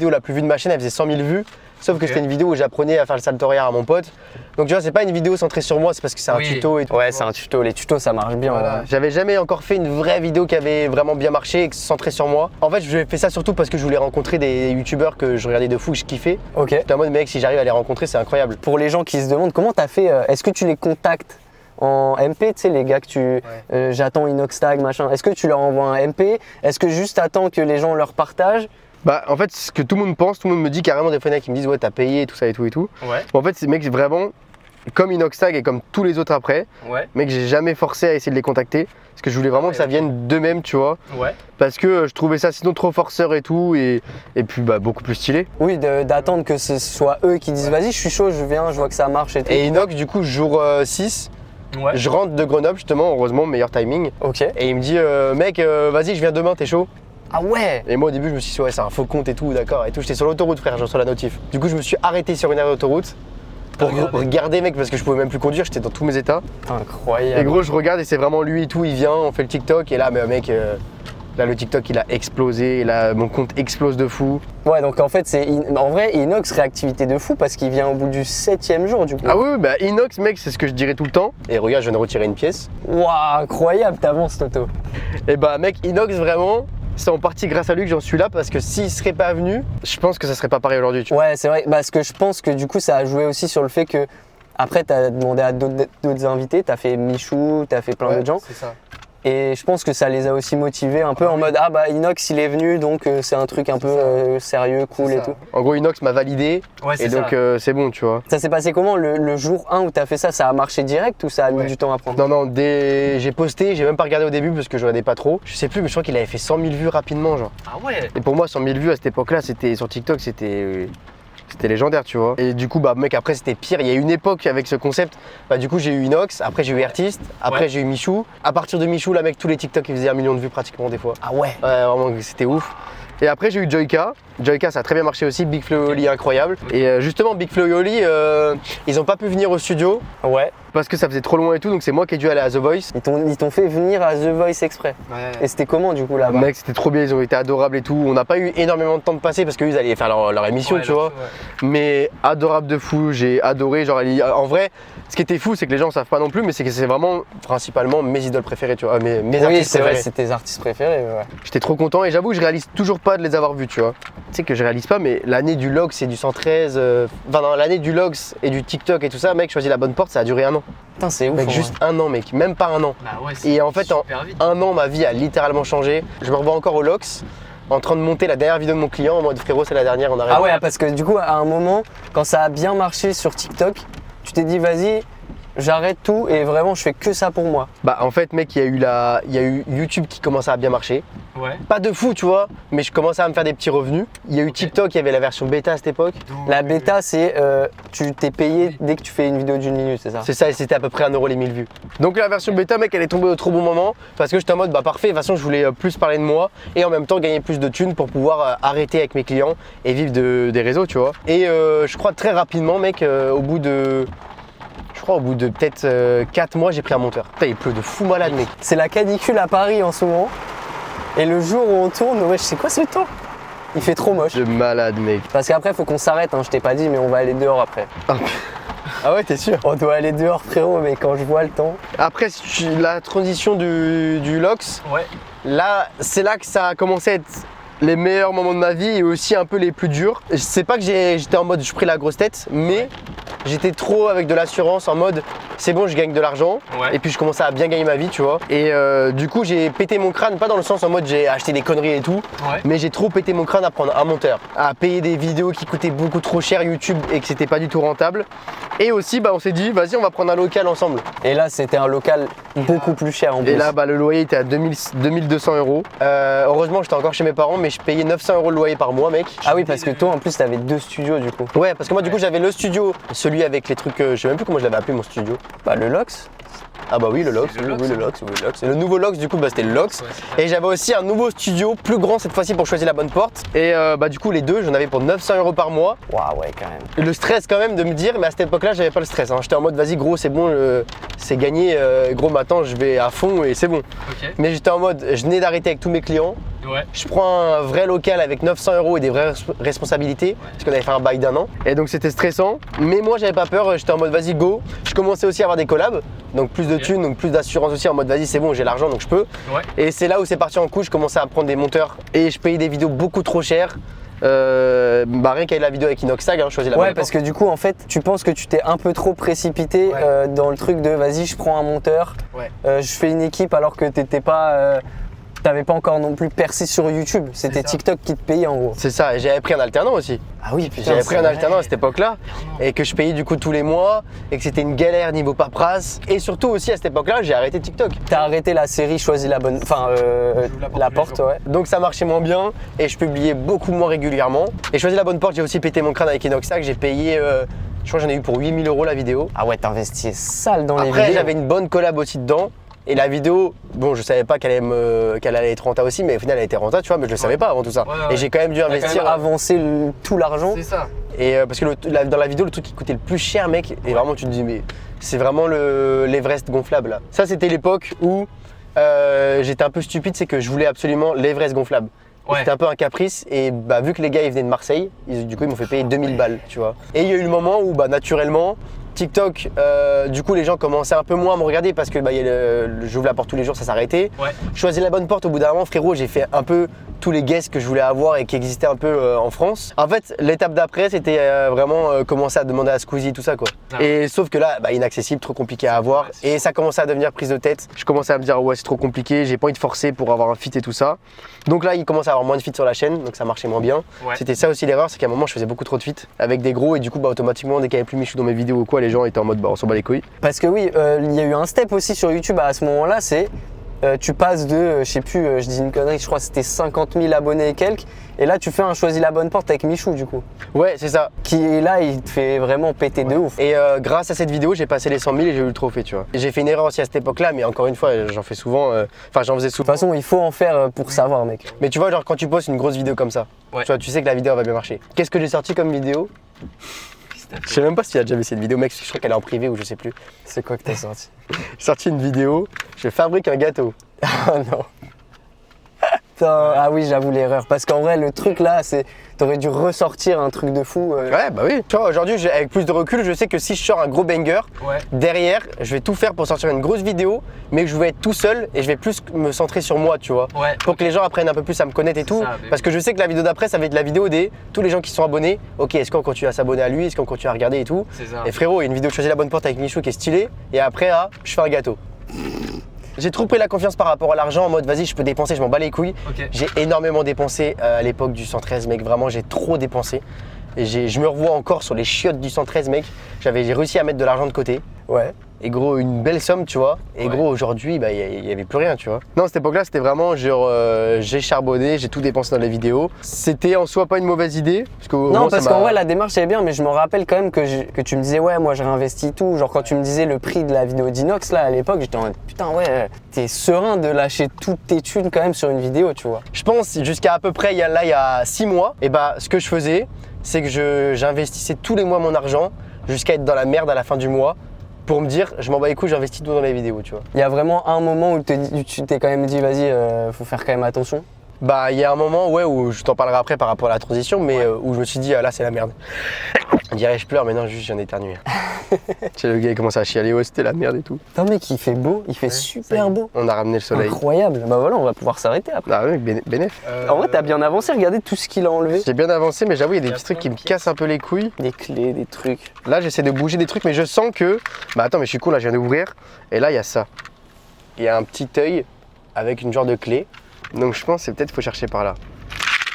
la plus vue de ma chaîne, elle faisait 100 000 vues. Sauf que Ok. c'était une vidéo où j'apprenais à faire le salto arrière à mon pote. Donc tu vois, c'est pas une vidéo centrée sur moi, c'est parce que c'est un Oui. tuto et tout. Ouais, c'est un tuto. Les tutos, ça marche bien. Voilà. ouais. J'avais jamais encore fait une vraie vidéo qui avait vraiment bien marché et centrée sur moi. En fait, j'ai fait ça surtout parce que je voulais rencontrer des youtubeurs que je regardais de fou, que je kiffais. Ok. J'étais en mode, mec, si j'arrive à les rencontrer, c'est incroyable. Pour les gens qui se demandent comment t'as fait, est-ce que tu les contactes en MP, tu sais, les gars que tu. J'attends Inoxtag, machin. Est-ce que tu leur envoies un MP? Est-ce que juste attends que les gens leur partagent? Bah, en fait, ce que tout le monde pense, tout le monde me dit carrément des fois, il y en a qui me disent, ouais, t'as payé, tout ça et tout et tout. Ouais. Bon, en fait, c'est mec, vraiment, comme Inoxtag et comme tous les autres après, Ouais. mec, j'ai jamais forcé à essayer de les contacter. Parce que je voulais vraiment Ouais, que ça ok. vienne d'eux-mêmes, tu vois. Ouais. Parce que je trouvais ça sinon trop forceur et tout. Et puis, bah, beaucoup plus stylé. Oui, d'attendre que ce soit eux qui disent vas-y, je suis chaud, je viens, je vois que ça marche et tout. Et Inox, du coup, jour 6, Ouais. je rentre de Grenoble, justement, heureusement, meilleur timing. Ok. Et il me dit, mec, vas-y, je viens demain, t'es chaud? Ah ouais. Et moi au début je me suis dit ouais c'est un faux compte et tout, d'accord et tout, j'étais sur l'autoroute frère, je reçois la notif. Du coup je me suis arrêté sur une aire d'autoroute pour regarder mec parce que je pouvais même plus conduire, j'étais dans tous mes états. Incroyable. Et gros je regarde et c'est vraiment lui et tout, il vient, on fait le TikTok et là mais mec là le TikTok il a explosé, là mon compte explose de fou. Ouais donc en fait en vrai Inox réactivité de fou parce qu'il vient au bout du 7e jour du coup. Ah oui bah Inox mec c'est ce que je dirais tout le temps. Et regarde je viens de retirer une pièce. Waouh incroyable, t'avances Toto. Et bah mec Inox vraiment c'est en partie grâce à lui que j'en suis là parce que s'il serait pas venu, je pense que ça serait pas pareil aujourd'hui. Ouais c'est vrai, parce que je pense que du coup ça a joué aussi sur le fait que après t'as demandé à d'autres invités, t'as fait Michou, t'as fait plein d'autres gens. C'est ça. Et je pense que ça les a aussi motivés un peu en mode ah bah Inox il est venu donc c'est un truc un peu sérieux, cool et tout. En gros Inox m'a validé et donc c'est bon tu vois. Ça s'est passé comment le jour 1 où t'as fait ça? Ça a marché direct ou ça a mis du temps à prendre? Non, j'ai posté, j'ai même pas regardé au début parce que je regardais pas trop. Je sais plus mais je crois qu'il avait fait 100 000 vues rapidement genre. Ah ouais. Et pour moi 100 000 vues à cette époque-là c'était sur TikTok c'était légendaire, tu vois. Et du coup, bah mec, après c'était pire. Il y a une époque avec ce concept. Bah du coup, j'ai eu Inox, après j'ai eu Artiste, après j'ai eu Michou. À partir de Michou, là mec, tous les TikTok ils faisaient 1 million de vues pratiquement des fois. Ah ouais. Ouais, vraiment, c'était ouf. Et après j'ai eu Joyka. Joyka ça a très bien marché aussi, Big Flo et Oli incroyable. Et justement Big Flo et Oli, ils ont pas pu venir au studio. Ouais. Parce que ça faisait trop loin et tout, donc c'est moi qui ai dû aller à The Voice. Ils t'ont fait venir à The Voice exprès. Ouais. Et c'était comment du coup là-bas? Mec c'était trop bien, ils ont été adorables et tout. On n'a pas eu énormément de temps de passer parce qu'ils allaient faire leur émission, tu vois. Mais adorable de fou, j'ai adoré. Genre en vrai, ce qui était fou c'est que les gens savent pas non plus, mais c'est que c'est vraiment principalement mes idoles préférées, tu vois. Mes artistes préférés. C'est tes artistes préférés. Ouais. J'étais trop content et j'avoue que je réalise toujours pas de les avoir vus, tu vois. Tu sais que je réalise pas, mais l'année du Lox et du 113, l'année du Lox et du TikTok et tout ça, mec, choisis la bonne porte, ça a duré 1 an. Putain, c'est ouf. Mec, juste 1 an, mec, même pas 1 an. Bah ouais, et en fait, en 1 an, ma vie a littéralement changé. Je me revois encore au Lox, en train de monter la dernière vidéo de mon client en mode frérot, c'est la dernière, on arrête. Ah ouais, parce que du coup, à un moment, quand ça a bien marché sur TikTok, tu t'es dit, vas-y, j'arrête tout et vraiment, je fais que ça pour moi. Bah en fait, mec, il y a eu YouTube qui commençait à bien marcher. Ouais. Pas de fou, tu vois, mais je commençais à me faire des petits revenus. Il y a eu TikTok, il y avait la version bêta à cette époque. La bêta, c'est tu t'es payé dès que tu fais une vidéo d'1 minute, c'est ça? C'est ça, et c'était à peu près 1 € les 1000 vues. Donc la version bêta, mec, elle est tombée au trop bon moment parce que j'étais en mode, bah parfait, de toute façon, je voulais plus parler de moi et en même temps gagner plus de thunes pour pouvoir arrêter avec mes clients et vivre des réseaux, tu vois. Et je crois très rapidement, mec, au bout de peut-être 4 mois, j'ai pris un monteur. Putain, il pleut de fou malade, mec. C'est la canicule à Paris en ce moment. Et le jour où on tourne, ouais, c'est quoi ce temps? Il fait trop moche. De malade, mec. Parce qu'après, faut qu'on s'arrête, hein, je t'ai pas dit, mais on va aller dehors après. Ah ouais, t'es sûr? On doit aller dehors, frérot, mais quand je vois le temps. Après, la transition du Lox, Ouais. là, c'est là que ça a commencé à être les meilleurs moments de ma vie et aussi un peu les plus durs. Je sais pas que j'étais en mode je pris la grosse tête, mais j'étais trop avec de l'assurance en mode c'est bon, je gagne de l'argent. Ouais. Et puis je commençais à bien gagner ma vie, tu vois. Et du coup, j'ai pété mon crâne, pas dans le sens en mode j'ai acheté des conneries et tout, Ouais. mais j'ai trop pété mon crâne à prendre un monteur, à payer des vidéos qui coûtaient beaucoup trop cher YouTube et que c'était pas du tout rentable. Et aussi, bah, on s'est dit, vas-y, on va prendre un local ensemble. Et là, c'était un local beaucoup plus cher en plus. Et là, bah, le loyer était à 2200 €. Heureusement, j'étais encore chez mes parents, mais je payais 900 € le loyer par mois, mec. Ah oui, parce que toi, en plus, t'avais 2 studios du coup. Ouais, parce que moi, du coup, j'avais le studio, celui avec les trucs, je sais même plus comment je l'avais appelé mon studio. Bah, le Lox. Ah bah oui, le Lox, C'est le Lox, oui, le Lox, oui, le Lox. Et le nouveau Lox, du coup, bah, c'était le Lox. Ouais, c'est ça. Et j'avais aussi un nouveau studio, plus grand cette fois-ci pour choisir la bonne porte. Et bah, du coup, les deux, j'en avais pour 900 € par mois. Waouh, ouais, quand même. Et le stress quand même de me dire, mais à cette époque-là, j'avais pas le stress. Hein. J'étais en mode, vas-y, gros, c'est bon, c'est gagné. Gros, maintenant, je vais à fond et c'est bon. Ok. Mais j'étais en mode, je venais d'arrêter avec tous mes clients. Ouais. Je prends un vrai local avec 900 € et des vraies responsabilités, parce qu'on avait fait un bail d'1 an. Et donc c'était stressant, mais moi j'avais pas peur, j'étais en mode vas-y go. Je commençais aussi à avoir des collabs, donc plus de Ok. thunes, donc plus d'assurance aussi, en mode vas-y c'est bon, j'ai l'argent donc je peux. Ouais. Et c'est là où c'est parti en couche, je commençais à prendre des monteurs et je payais des vidéos beaucoup trop chères. Bah rien qu'avec la vidéo avec Inoxtag, hein, je choisis la Ouais, bonne parce que du coup, en fait, tu penses que tu t'es un peu trop précipité Ouais. dans le truc de vas-y, je prends un monteur, Ouais. je fais une équipe alors que t'étais pas. T'avais pas encore non plus percé sur YouTube, c'était ça. TikTok qui te payait en gros. C'est ça, et j'avais pris un alternant aussi. Ah oui, putain. J'avais pris un c'est alternant à vrai. cette époque-là et que je payais du coup tous les mois et que c'était une galère niveau paperasse. Et surtout aussi à cette époque-là, j'ai arrêté TikTok. T'as arrêté la série Choisis la bonne. Enfin, la porte, ouais. Donc ça marchait moins bien et je publiais beaucoup moins régulièrement. Et choisi la bonne porte, j'ai aussi pété mon crâne avec Inoxtag, j'ai payé, je crois que j'en ai eu pour 8000 € la vidéo. Ah ouais, t'investis sale dans les Après vidéos. j'avais une bonne collab aussi dedans. Et la vidéo, bon je savais pas qu'elle allait être renta aussi, mais au final elle était renta, tu vois, mais je le savais pas avant tout ça. Ouais, ouais. Et j'ai quand même dû T'as quand investir. même avancé tout l'argent. C'est ça. Et parce que dans la vidéo, le truc qui coûtait le plus cher, mec, et vraiment tu te dis, mais c'est vraiment l'Everest gonflable là. Ça, c'était l'époque où j'étais un peu stupide, c'est que je voulais absolument l'Everest gonflable. Ouais. C'était un peu un caprice et bah, vu que les gars ils venaient de Marseille, du coup ils m'ont fait payer 2000 balles, tu vois. Et il y a eu le moment où bah, naturellement, TikTok, du coup les gens commençaient un peu moins à me regarder parce que bah, j'ouvre la porte tous les jours, ça s'arrêtait. Ouais. Je choisis la bonne porte au bout d'un moment, frérot, j'ai fait un peu tous les guests que je voulais avoir et qui existaient un peu en France. En fait, l'étape d'après, c'était vraiment commencer à demander à Squeezie tout ça quoi. Ah. Et sauf que là, bah, inaccessible, trop compliqué à avoir. Ouais, et ça commençait à devenir prise de tête. Je commençais à me dire ouais c'est trop compliqué, j'ai pas envie de forcer pour avoir un feat et tout ça. Donc là, il commençait à avoir moins de feats sur la chaîne, donc ça marchait moins bien. Ouais. C'était ça aussi l'erreur, c'est qu'à un moment je faisais beaucoup trop de feats avec des gros et du coup bah, automatiquement dès qu'il n'y avait plus Michou dans mes vidéos ou quoi, les gens étaient en mode bah on s'en bat les couilles. Parce que oui, il y a eu un step aussi sur YouTube à ce moment-là, c'est tu passes de, je sais plus, je dis une connerie, je crois que c'était 50 000 abonnés et quelques, et là tu fais un choisis la bonne porte avec Michou du coup, Ouais c'est ça. qui là il te fait vraiment péter de ouf. Et grâce à cette vidéo, j'ai passé les 100 000 et j'ai eu le trophée, tu vois. Et j'ai fait une erreur aussi à cette époque-là, mais encore une fois, j'en fais souvent. Enfin, j'en faisais De toute souvent. façon, il faut en faire pour savoir, mec. Mais tu vois, genre quand tu postes une grosse vidéo comme ça, Ouais. tu vois, tu sais que la vidéo va bien marcher. Qu'est-ce que j'ai sorti comme vidéo? Je sais même pas si tu as déjà vu cette vidéo, mec. Je crois qu'elle est en privé ou je sais plus. C'est quoi que t'as sorti? J'ai sorti une vidéo. Je fabrique un gâteau. Ah non. Putain, ah oui, j'avoue l'erreur. Parce qu'en vrai, le truc là, c'est. T'aurais dû ressortir un truc de fou. Ouais, bah oui. Tu vois, aujourd'hui, avec plus de recul, je sais que si je sors un gros banger, Ouais. derrière, je vais tout faire pour sortir une grosse vidéo, mais que je vais être tout seul et je vais plus me centrer sur moi, tu vois. Ouais. Pour que les gens apprennent un peu plus à me connaître et tout. ça, mais Parce que je sais que la vidéo d'après, ça va être la vidéo des tous les gens qui sont abonnés. Ok, est-ce qu'on continue à s'abonner à lui? Est-ce qu'on continue à regarder et tout? C'est ça. Et frérot, il y a une vidéo de choisir la bonne porte avec Michou qui est stylée. Et après, je fais un gâteau. J'ai trop pris la confiance par rapport à l'argent en mode vas-y, je peux dépenser, je m'en bats les couilles. Ok. J'ai énormément dépensé à l'époque du 113, mec. Vraiment, j'ai trop dépensé. Et je me revois encore sur les chiottes du 113, mec. J'ai réussi à mettre de l'argent de côté. Ouais. Et gros, une belle somme, tu vois. Et Ouais. gros, aujourd'hui, bah, il n'y avait plus rien, tu vois. Non, cette époque-là, c'était vraiment genre, j'ai charbonné, j'ai tout dépensé dans les vidéos. C'était en soi pas une mauvaise idée. Parce que, Non, parce qu'en vrai, la démarche elle est bien, mais je me rappelle quand même que tu me disais, ouais, moi j'ai réinvesti tout. Genre, quand tu me disais le prix de la vidéo d'Inox, là, à l'époque, j'étais en mode, putain, ouais, t'es serein de lâcher toutes tes thunes quand même sur une vidéo, tu vois. Je pense jusqu'à à peu près, il y a 6 mois, et bah, ce que je faisais, c'est que j'investissais tous les mois mon argent jusqu'à être dans la merde à la fin du mois. Pour me dire, je m'en bats les couilles, j'investis tout dans les vidéos, tu vois. Il y a vraiment un moment où tu t'es quand même dit, vas-y, faut faire quand même attention. Bah, il y a un moment, ouais, où je t'en parlerai après par rapport à la transition, mais où je me suis dit, là, c'est la merde. On dirait je pleure, mais non, juste j'en ai éternué. Tu sais, le gars, il commence à chialer, ouais, c'était la merde et tout. Putain, mec, il fait beau, il fait super beau. On a ramené le soleil. Incroyable. Bah voilà, on va pouvoir s'arrêter après. Ah oui, bénéf. En vrai, t'as bien avancé, regardez tout ce qu'il a enlevé. J'ai bien avancé, mais j'avoue, il y a des Il y a petits trucs qui plein me de cassent un peu les couilles. Des clés, des trucs. Là, j'essaie de bouger des trucs, mais je sens que. Bah, attends, mais je suis con, là, je viens d'ouvrir. Et là, il y a ça. Il y a un petit œil avec une genre de clé. Donc, je pense que c'est peut-être qu'il faut chercher par là.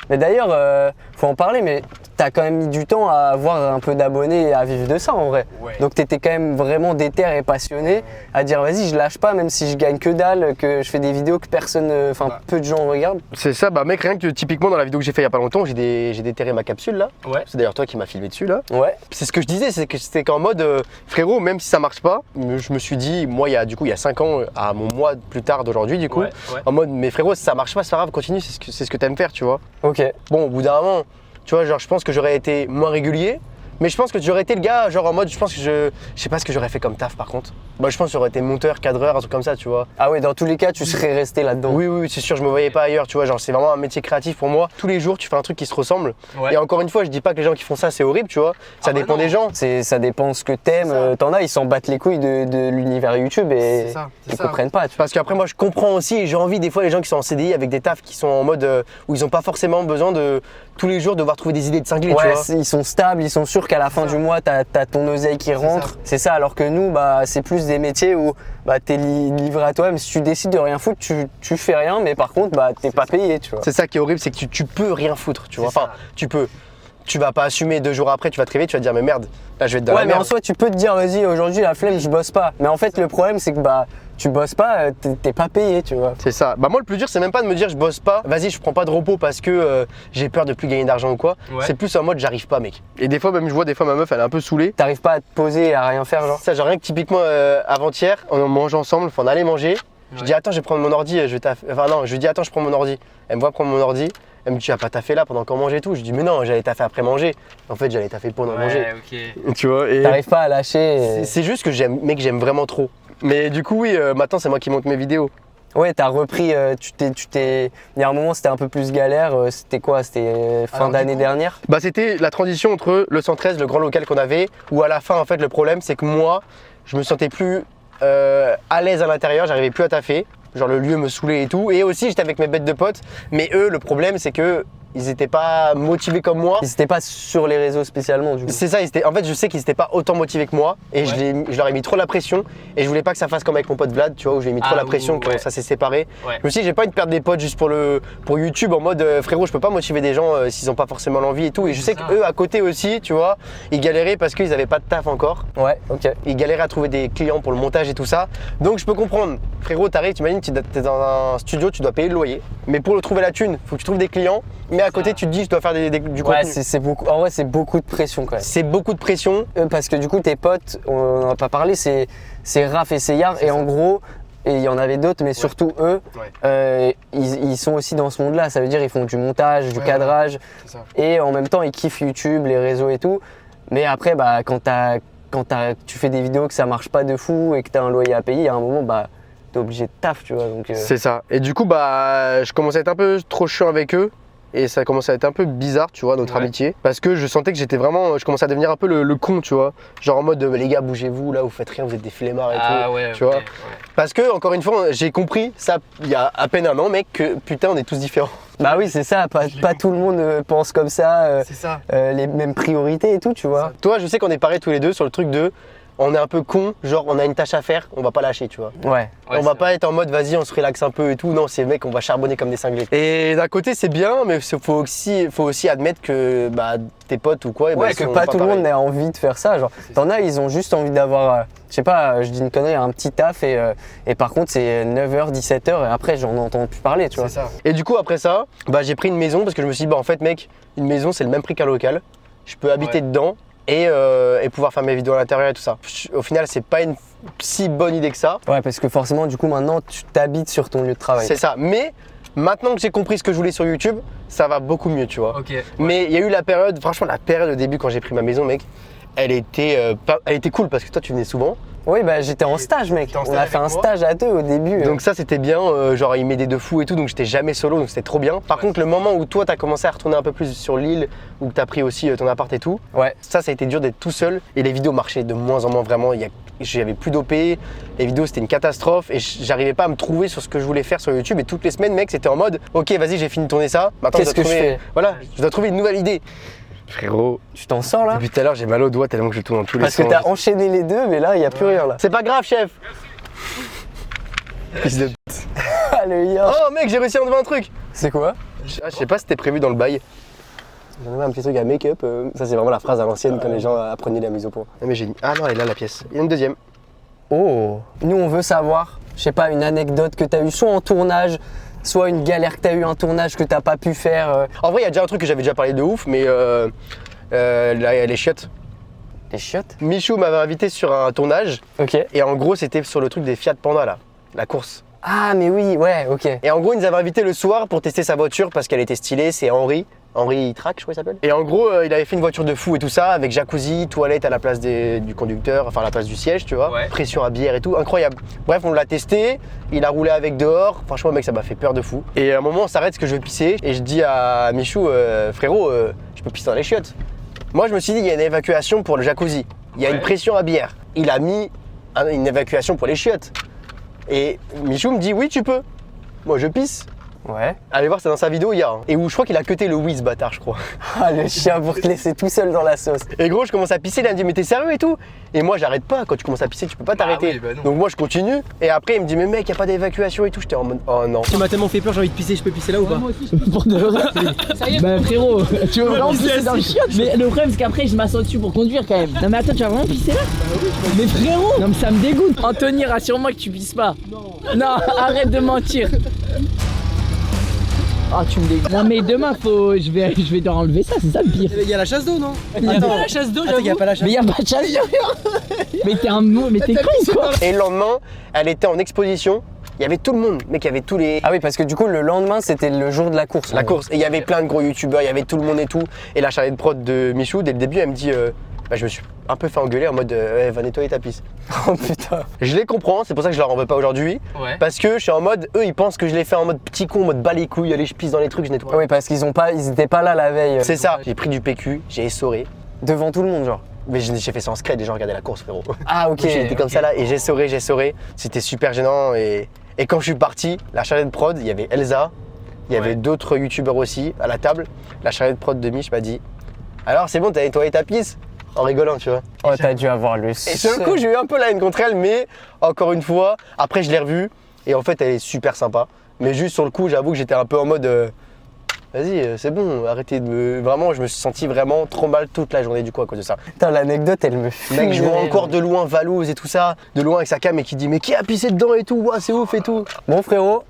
Mais d'ailleurs, faut en parler, mais t'as quand même mis du temps à avoir un peu d'abonnés et à vivre de ça en vrai. Ouais. Donc t'étais quand même vraiment déter et passionné à dire vas-y, je lâche pas, même si je gagne que dalle, que je fais des vidéos que personne, enfin peu de gens regardent. C'est ça, bah, mec, rien que typiquement dans la vidéo que j'ai fait il y a pas longtemps, j'ai déterré ma capsule là. Ouais. C'est d'ailleurs toi qui m'as filmé dessus là. Ouais. C'est ce que je disais, c'est que c'était qu'en mode frérot, même si ça marche pas, je me suis dit, moi, il y a 5 ans, à mon mois plus tard d'aujourd'hui, du coup, Ouais. en mode, mais frérot, si ça marche pas, c'est pas grave, continue, c'est ce que t'aimes faire, tu vois. Ok. Bon, au bout d'un moment, tu vois, genre, je pense que j'aurais été moins régulier, mais je pense que j'aurais été le gars, genre en mode, je pense que je sais pas ce que j'aurais fait comme taf par contre. Moi, je pense que j'aurais été monteur, cadreur, un truc comme ça, tu vois. Ah ouais, dans tous les cas, tu serais resté là-dedans. Oui, oui, c'est sûr, je me voyais pas ailleurs, tu vois, genre, c'est vraiment un métier créatif pour moi. Tous les jours, tu fais un truc qui se ressemble. Ouais. Et encore une fois, je dis pas que les gens qui font ça, c'est horrible, tu vois. Ça Ah bah dépend non. des gens. Ça dépend ce que t'aimes. C'est ça. T'en as, ils s'en battent les couilles de l'univers YouTube et C'est ça, c'est ils ça. comprennent pas. Tu vois. Parce qu'après, moi, je comprends aussi et j'ai envie des fois les gens qui sont en CDI avec des tafs qui sont en mode où ils ont pas forcément besoin de tous les jours devoir trouver des idées de cinglés, tu Ouais, vois. ils sont stables, ils sont sûrs qu'à la fin ça. du mois, t'as ton oseille qui rentre. ça. C'est ça, alors que nous, bah, c'est plus des métiers où bah, t'es livré à toi-même. Si tu décides de rien foutre, tu fais rien, mais par contre, bah, t'es pas payé, tu vois. C'est ça qui est horrible, c'est que tu peux rien foutre, tu vois. C'est Enfin, ça. tu peux. Tu vas pas assumer 2 jours après, tu vas te réveiller, tu vas te dire mais merde, là je vais être dans Ouais, la mais en merde. soi, tu peux te dire, vas-y, aujourd'hui, la flemme, je bosse pas. Mais en fait, le problème, c'est que bah, tu bosses pas, t'es pas payé, tu vois. C'est ça. Bah moi le plus dur c'est même pas de me dire je bosse pas, vas-y je prends pas de repos parce que j'ai peur de plus gagner d'argent ou quoi. Ouais. C'est plus en mode j'arrive pas mec. Et des fois même je vois des fois ma meuf elle est un peu saoulée. T'arrives pas à te poser et à rien faire, genre. Ça genre rien que typiquement avant-hier, on mange ensemble, on allait manger. Je Ouais. dis attends je vais prendre mon ordi, enfin non, je lui dis attends je prends mon ordi. Elle me voit prendre mon ordi, Elle me dit tu vas pas taffer là pendant qu'on mangeait et tout. Je dis mais non, j'allais taffer après manger. En fait j'allais taffer pendant manger. Ok. Tu vois, et T'arrives pas à lâcher. c'est juste que j'aime vraiment trop. Mais du coup oui, maintenant c'est moi qui monte mes vidéos. Ouais, t'as repris, il y a un moment c'était un peu plus galère, c'était quoi? C'était fin Alors, d'année du coup, dernière? Bah c'était la transition entre le 113, le grand local qu'on avait, où à la fin en fait le problème c'est que moi je me sentais plus à l'aise à l'intérieur, j'arrivais plus à taffer, genre le lieu me saoulait et tout, et aussi j'étais avec mes bêtes de potes, mais eux le problème c'est que ils étaient pas motivés comme moi. Ils étaient pas sur les réseaux spécialement du coup. C'est ça, en fait je sais qu'ils étaient pas autant motivés que moi et je leur ai mis trop la pression et je voulais pas que ça fasse comme avec mon pote Vlad, tu vois, où je lui ai mis trop la pression quand ça s'est séparé. Ouais. Je me suis dit j'ai pas envie de perdre des potes juste pour YouTube en mode frérot je peux pas motiver des gens s'ils ont pas forcément l'envie et tout, et je sais qu'eux à côté aussi tu vois, ils galéraient parce qu'ils avaient pas de taf encore. Ouais, ok. Ils galéraient à trouver des clients pour le montage et tout ça. Donc je peux comprendre. Frérot, t'arrives, t'imagines, t'es dans un studio, tu dois payer le loyer. Mais pour trouver la thune, faut que tu trouves des clients. Mais à côté, tu te dis, je dois faire du Ouais, contenu. c'est beaucoup. En vrai, c'est beaucoup de pression quand même. C'est beaucoup de pression. Parce que du coup, tes potes, on en a pas parlé, c'est Raph et Seyar. Et en gros, et il y en avait d'autres, mais surtout eux, ils sont aussi dans ce monde-là. Ça veut dire ils font du montage, du cadrage. C'est ça. Et en même temps, ils kiffent YouTube, les réseaux et tout. Mais après, bah, quand tu fais des vidéos que ça marche pas de fou et que tu as un loyer à payer, à un moment, bah, t'es obligé de taf, tu vois. Donc, C'est ça. Et du coup, bah, je commençais à être un peu trop chiant avec eux. Et ça commençait à être un peu bizarre, tu vois, notre amitié. Parce que je sentais que j'étais vraiment. Je commençais à devenir un peu le con, tu vois. Genre en mode, les gars, bougez-vous, là, vous faites rien, vous êtes des flemmards et tout. Tu vois. Parce que, encore une fois, j'ai compris ça il y a à peine un an, mec, que putain, on est tous différents. Bah oui, c'est ça. Pas tout le monde pense comme ça. C'est ça. Les mêmes priorités et tout, tu vois. Toi, je sais qu'on est pareil tous les deux sur le truc de. On est un peu con, genre on a une tâche à faire, on va pas lâcher, tu vois. Ouais. On va pas être en mode vas-y on se relaxe un peu et tout, non c'est mec on va charbonner comme des cinglés. Et d'un côté c'est bien, mais faut aussi admettre que bah, tes potes ou quoi, Ouais, que pas tout le monde n'a envie de faire ça. Genre, t'en as, ils ont juste envie d'avoir, je sais pas, je dis une connerie, un petit taf et par contre c'est 9h, 17h et après j'en entends plus parler, tu vois. C'est ça. Et du coup après ça, bah, j'ai pris une maison parce que je me suis dit bah en fait mec, une maison c'est le même prix qu'un local, je peux habiter dedans. Et pouvoir faire mes vidéos à l'intérieur et tout ça. Au final, c'est pas une si bonne idée que ça. Ouais, parce que forcément, du coup, maintenant, tu t'habites sur ton lieu de travail. C'est ça. Mais maintenant que j'ai compris ce que je voulais sur YouTube, ça va beaucoup mieux, tu vois. Ok. Mais il y a eu la période, franchement, la période au début quand j'ai pris ma maison, mec, elle était cool parce que toi, tu venais souvent. Oui, bah j'étais en stage, mec. T'étais en On stage a fait avec un moi. stage à deux au début. Donc ça, c'était bien. Genre, ils m'aidaient de fou et tout, donc j'étais jamais solo, donc c'était trop bien. Par contre, le moment où toi, t'as commencé à retourner un peu plus sur l'île, où t'as pris aussi ton appart et tout, Ouais. ça a été dur d'être tout seul et les vidéos marchaient de moins en moins vraiment. J'avais plus d'OP, les vidéos c'était une catastrophe et j'arrivais pas à me trouver sur ce que je voulais faire sur YouTube. Et toutes les semaines, mec, c'était en mode ok, vas-y, j'ai fini de tourner ça. Maintenant, Qu'est-ce que je fais? Voilà, je dois trouver une nouvelle idée. Frérot, Tu t'en sors là? depuis tout à l'heure, j'ai mal au doigt tellement que je tourne dans tous les Parce sens. que t'as enchaîné les deux, mais là, il n'y a plus rien là. C'est pas grave, chef. Fils de- Ah, le hier. Oh, mec, j'ai réussi à enlever un truc. C'est quoi? Je sais pas si c'était prévu dans le bail. J'en avais un petit truc à make-up. Ça, c'est vraiment la phrase à l'ancienne quand les gens apprenaient la mise au point. Ah, mais j'ai ah non, elle est là la pièce. Il y a une deuxième. Oh. Nous, on veut savoir, je sais pas, une anecdote que t'as eue, soit en tournage, soit une galère que t'as eu, un tournage que t'as pas pu faire. En vrai, il y a déjà un truc que j'avais déjà parlé de ouf, mais les chiottes. Les chiottes? Michou m'avait invité sur un tournage Ok. et en gros, c'était sur le truc des Fiat Panda là, la course. Ah, mais oui, ouais, ok. Et en gros, il nous avait invité le soir pour tester sa voiture parce qu'elle était stylée. C'est Henri Track, je crois qu'il s'appelle. Et en gros, il avait fait une voiture de fou et tout ça, avec jacuzzi, toilette à la place du conducteur, enfin à la place du siège, tu vois. Ouais. Pression à bière et tout, incroyable. Bref, on l'a testé, il a roulé avec dehors. Franchement, mec, ça m'a fait peur de fou. Et à un moment, on s'arrête parce que je vais pisser et je dis à Michou, frérot, je peux pisser dans les chiottes. Moi, je me suis dit, il y a une évacuation pour le jacuzzi. Il y a une pression à bière. Il a mis une évacuation pour les chiottes. Et Michou me dit, oui, tu peux. Moi, je pisse. Ouais. Allez voir, c'est dans sa vidéo hier. Et où je crois qu'il a cuté le whiz, bâtard, je crois. Ah, le chien pour te laisser tout seul dans la sauce. Et gros, je commence à pisser, il me dit mais t'es sérieux et tout. Et moi j'arrête pas, quand tu commences à pisser, tu peux pas t'arrêter. oui, bah non. Donc moi je continue. Et après il me dit mais mec, y a pas d'évacuation et tout. J'étais en mode oh non. Tu m'as tellement fait peur, j'ai envie de pisser, je peux pisser là ou pas? Pour de vrai. Bah frérot, tu veux vraiment pisser dans le chiotte? Mais le problème c'est qu'après je m'assois dessus pour conduire quand même. Non mais attends, tu vas vraiment pisser là? Mais frérot! Non mais ça me dégoûte. Anthony, rassure-moi que tu pisses pas. Non, arrête de mentir. Ah tu me dégoûtes. Non mais demain je vais devoir enlever ça, c'est ça le pire. Il y a la chasse d'eau, non? Il y a pas la chasse d'eau, Attends, il y a pas la chasse. Mais y a pas de chasse d'eau. Mais t'es con quoi. Et le lendemain, elle était en exposition Il y avait tout le monde, mec, il y avait tous les. Ah oui, parce que du coup, le lendemain, c'était le jour de la course. La course. Et il y avait plein de gros youtubeurs, il y avait tout le monde et tout. Et la chargée de prod de Michou, dès le début, elle me dit je me suis un peu fait engueuler en mode va nettoyer ta piste. Oh putain. Je les comprends, c'est pour ça que je leur en veux pas aujourd'hui. Ouais. Parce que je suis en mode, eux ils pensent que je l'ai fait en mode petit con, en mode bas les couilles, allez je pisse dans les trucs, je nettoie. Oui, parce qu'ils étaient pas là la veille. C'est ça. J'ai pris du PQ, j'ai essoré. Devant tout le monde, genre. Mais j'ai fait ça en scred, les gens regardaient la course frérot. Ah ok. J'étais comme ça là et j'ai essoré. C'était super gênant et quand je suis parti, la chargée de prod, il y avait Elsa, il y avait d'autres youtubeurs aussi à la table. La chargée de prod de Mich m'a dit alors c'est bon, t'as nettoyé ta piste? En rigolant, tu vois. Oh, t'as dû avoir le Et sur le coup, j'ai eu un peu la haine contre elle, mais encore une fois, après je l'ai revue et en fait elle est super sympa. Mais juste sur le coup, j'avoue que j'étais un peu en mode vas-y, c'est bon, arrêtez de me. Vraiment, je me suis senti vraiment trop mal toute la journée du coup à cause de ça. Putain, l'anecdote, elle me fume. Mec, je vois encore de loin Valouz et tout ça, de loin avec sa cam et qui dit mais qui a pissé dedans et tout, ouah, c'est ouf et tout. Bon frérot,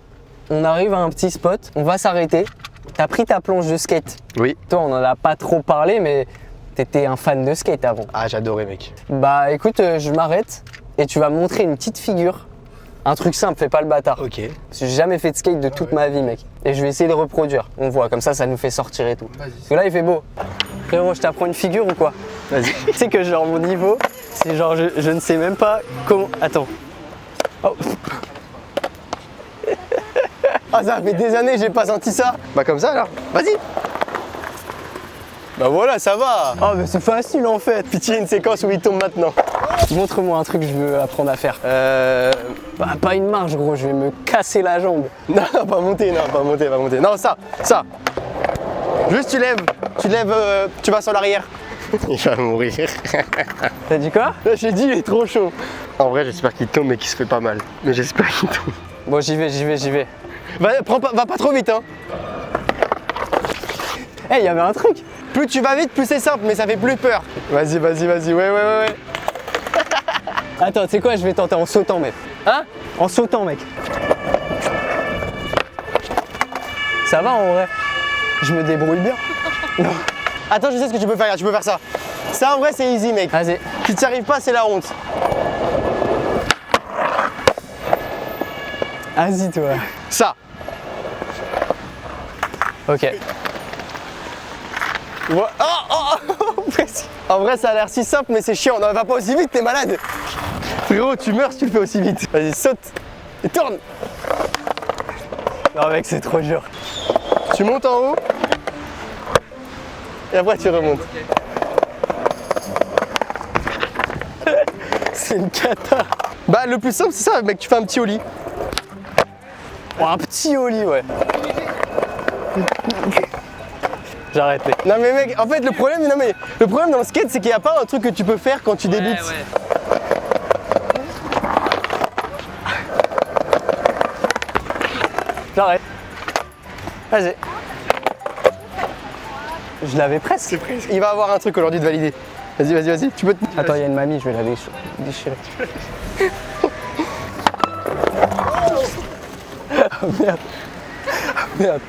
on arrive à un petit spot, on va s'arrêter. T'as pris ta planche de skate. Oui. Toi, on en a pas trop parlé, mais t'étais un fan de skate avant. Ah, j'adorais, mec. Bah écoute, je m'arrête et tu vas me montrer une petite figure. Un truc simple, fais pas le bâtard. Ok. Parce que j'ai jamais fait de skate de toute ma vie, mec. Et je vais essayer de reproduire. On voit, comme ça nous fait sortir et tout. Parce que là, il fait beau. Frérot, je t'apprends une figure ou quoi? Vas-y. Tu sais que genre mon niveau, c'est genre je ne sais même pas comment. Attends. Oh. Ah, ça fait des années que j'ai pas senti ça. Bah comme ça alors, vas-y. Bah voilà, ça va. Oh, mais c'est facile en fait. Pitié, une séquence où il tombe maintenant. Montre-moi un truc que je veux apprendre à faire. Bah, pas une marche, gros, je vais me casser la jambe. Non, pas monter, pas monter. Non, ça. Juste tu lèves, tu vas sur l'arrière. Il va mourir. T'as dit quoi? Là, j'ai dit, il est trop chaud. En vrai, j'espère qu'il tombe et qu'il se fait pas mal. Mais j'espère qu'il tombe. Bon, j'y vais. Va pas trop vite, hein. Eh, il y avait un truc. Plus tu vas vite, plus c'est simple, mais ça fait plus peur. Vas-y. Ouais. Attends, tu sais quoi, je vais tenter en sautant, mec. Hein? En sautant, mec. Ça va en vrai? Je me débrouille bien. Non. Attends, je sais ce que tu peux faire, tu peux faire ça. Ça, en vrai, c'est easy, mec. Vas-y. Si tu n'y arrives pas, c'est la honte. Vas-y, toi. Ça. Ok. En vrai, ça a l'air si simple, mais c'est chiant. Non, va pas aussi vite, t'es malade. Frérot, tu meurs si tu le fais aussi vite. Vas-y, saute et tourne. Non, mec, c'est trop dur. Tu montes en haut et après tu remontes. C'est une cata. Bah, le plus simple, c'est ça, mec. Tu fais un petit ollie. Oh, un petit ollie, ouais. J'ai arrêté. Non, mais mec, en fait, le problème dans le skate, c'est qu'il n'y a pas un truc que tu peux faire quand tu débutes. J'arrête. Vas-y. Je l'avais presque. Il va avoir un truc aujourd'hui de valider. Vas-y. Tu peux te. Attends, il y a une mamie, je vais la déchirer. Oh, merde. Merde.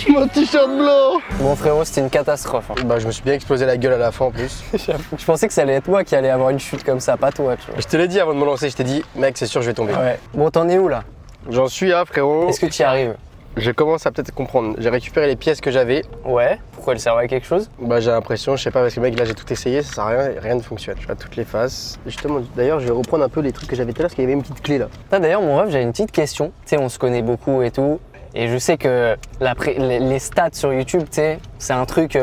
Mon t-shirt blanc. Bon frérot, c'était une catastrophe. Hein. Bah, je me suis bien explosé la gueule à la fin en plus. Je pensais que ça allait être moi qui allais avoir une chute comme ça, pas toi, tu vois. Je te l'ai dit avant de me lancer, je t'ai dit, mec, c'est sûr, je vais tomber. Ouais. Bon, t'en es où là? J'en suis là, frérot. Est-ce que tu y arrives? Je commence à peut-être comprendre. J'ai récupéré les pièces que j'avais. Ouais. Pourquoi elles servaient à quelque chose? Bah, j'ai l'impression, je sais pas, parce que mec, là, j'ai tout essayé, ça sert à rien ne fonctionne. Je vois toutes les faces. Justement, d'ailleurs, je vais reprendre un peu les trucs que j'avais tout à l'heure, parce qu'il y avait une petite clé là. D'ailleurs, mon ref, j'avais une petite question. Tu sais, on se connaît beaucoup et tout. Et je sais que les stats sur YouTube, tu sais, c'est un truc,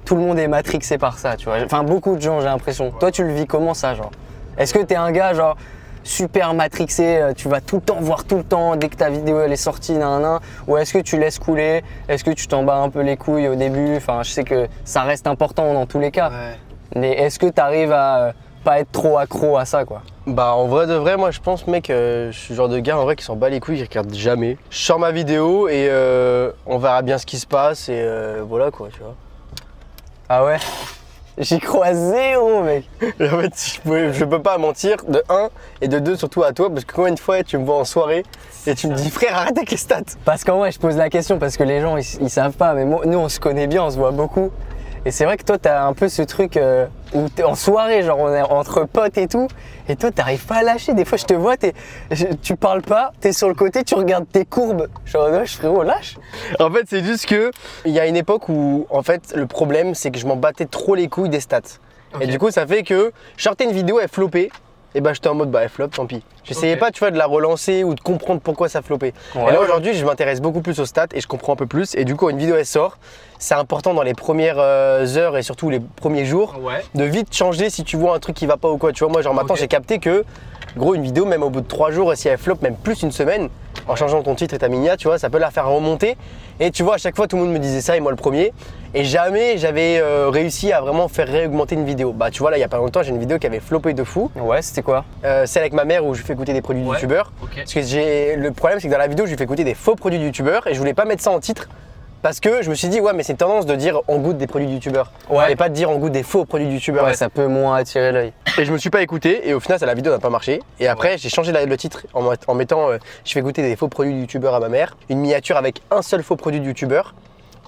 tout le monde est matrixé par ça, tu vois. Enfin, beaucoup de gens, j'ai l'impression. Toi, tu le vis comment ça, genre? Est-ce que t'es un gars, genre, super matrixé, tu vas tout le temps voir tout le temps dès que ta vidéo elle est sortie, nan, ou est-ce que tu laisses couler? Est-ce que tu t'en bats un peu les couilles au début? Enfin, je sais que ça reste important dans tous les cas. Ouais. Mais est-ce que tu arrives à pas être trop accro à ça, quoi? Bah, en vrai de vrai, moi, je pense, mec, je suis le genre de gars, en vrai, qui s'en bat les couilles, qui regarde jamais. Je sors ma vidéo et on verra bien ce qui se passe et voilà, quoi, tu vois. Ah ouais? J'y crois zéro, mec. Et en fait, je peux pas mentir, de 1 et de 2 surtout à toi, parce que combien de fois tu me vois en soirée et tu me dis frère arrête avec les stats. Parce qu'en vrai, je pose la question parce que les gens ils savent pas, mais moi, nous on se connaît bien, on se voit beaucoup. Et c'est vrai que toi t'as un peu ce truc, où t'es en soirée, genre on est entre potes et tout, et toi t'arrives pas à lâcher. Des fois je te vois, tu parles pas, t'es sur le côté, tu regardes tes courbes. Genre ouais, frérot, lâche. En fait, c'est juste que il y a une époque où, en fait, le problème, c'est que je m'en battais trop les couilles des stats. Et du coup, ça fait que je sortais une vidéo, elle flopait. Et bah j'étais en mode elle flop, tant pis. J'essayais pas, tu vois, de la relancer ou de comprendre pourquoi ça flopait. Et là aujourd'hui, je m'intéresse beaucoup plus aux stats et je comprends un peu plus. Et du coup, une vidéo elle sort, c'est important dans les premières heures et surtout les premiers jours de vite changer si tu vois un truc qui va pas ou quoi. Tu vois, moi genre maintenant j'ai capté que gros une vidéo même au bout de 3 jours et si elle flop même plus une semaine, en changeant ton titre et ta miniature, tu vois, ça peut la faire remonter. Et tu vois, à chaque fois tout le monde me disait ça et moi le premier. Et jamais j'avais réussi à vraiment faire réaugmenter une vidéo. Bah tu vois là il y a pas longtemps j'ai une vidéo qui avait floppé de fou. Ouais, c'était quoi? Celle avec ma mère où je lui fais goûter des produits de youtubeurs. Parce que le problème c'est que dans la vidéo je lui fais goûter des faux produits de youtubeurs et je voulais pas mettre ça en titre. Parce que je me suis dit ouais mais c'est une tendance de dire on goûte des produits de youtubeurs. Et pas de dire on goûte des faux produits de youtubeurs. Ouais, ça peut moins attirer l'œil. Et je me suis pas écouté et au final la vidéo n'a pas marché. Et après j'ai changé le titre en mettant je fais goûter des faux produits de youtubeurs à ma mère. Une miniature avec un seul faux produit de youtubeur.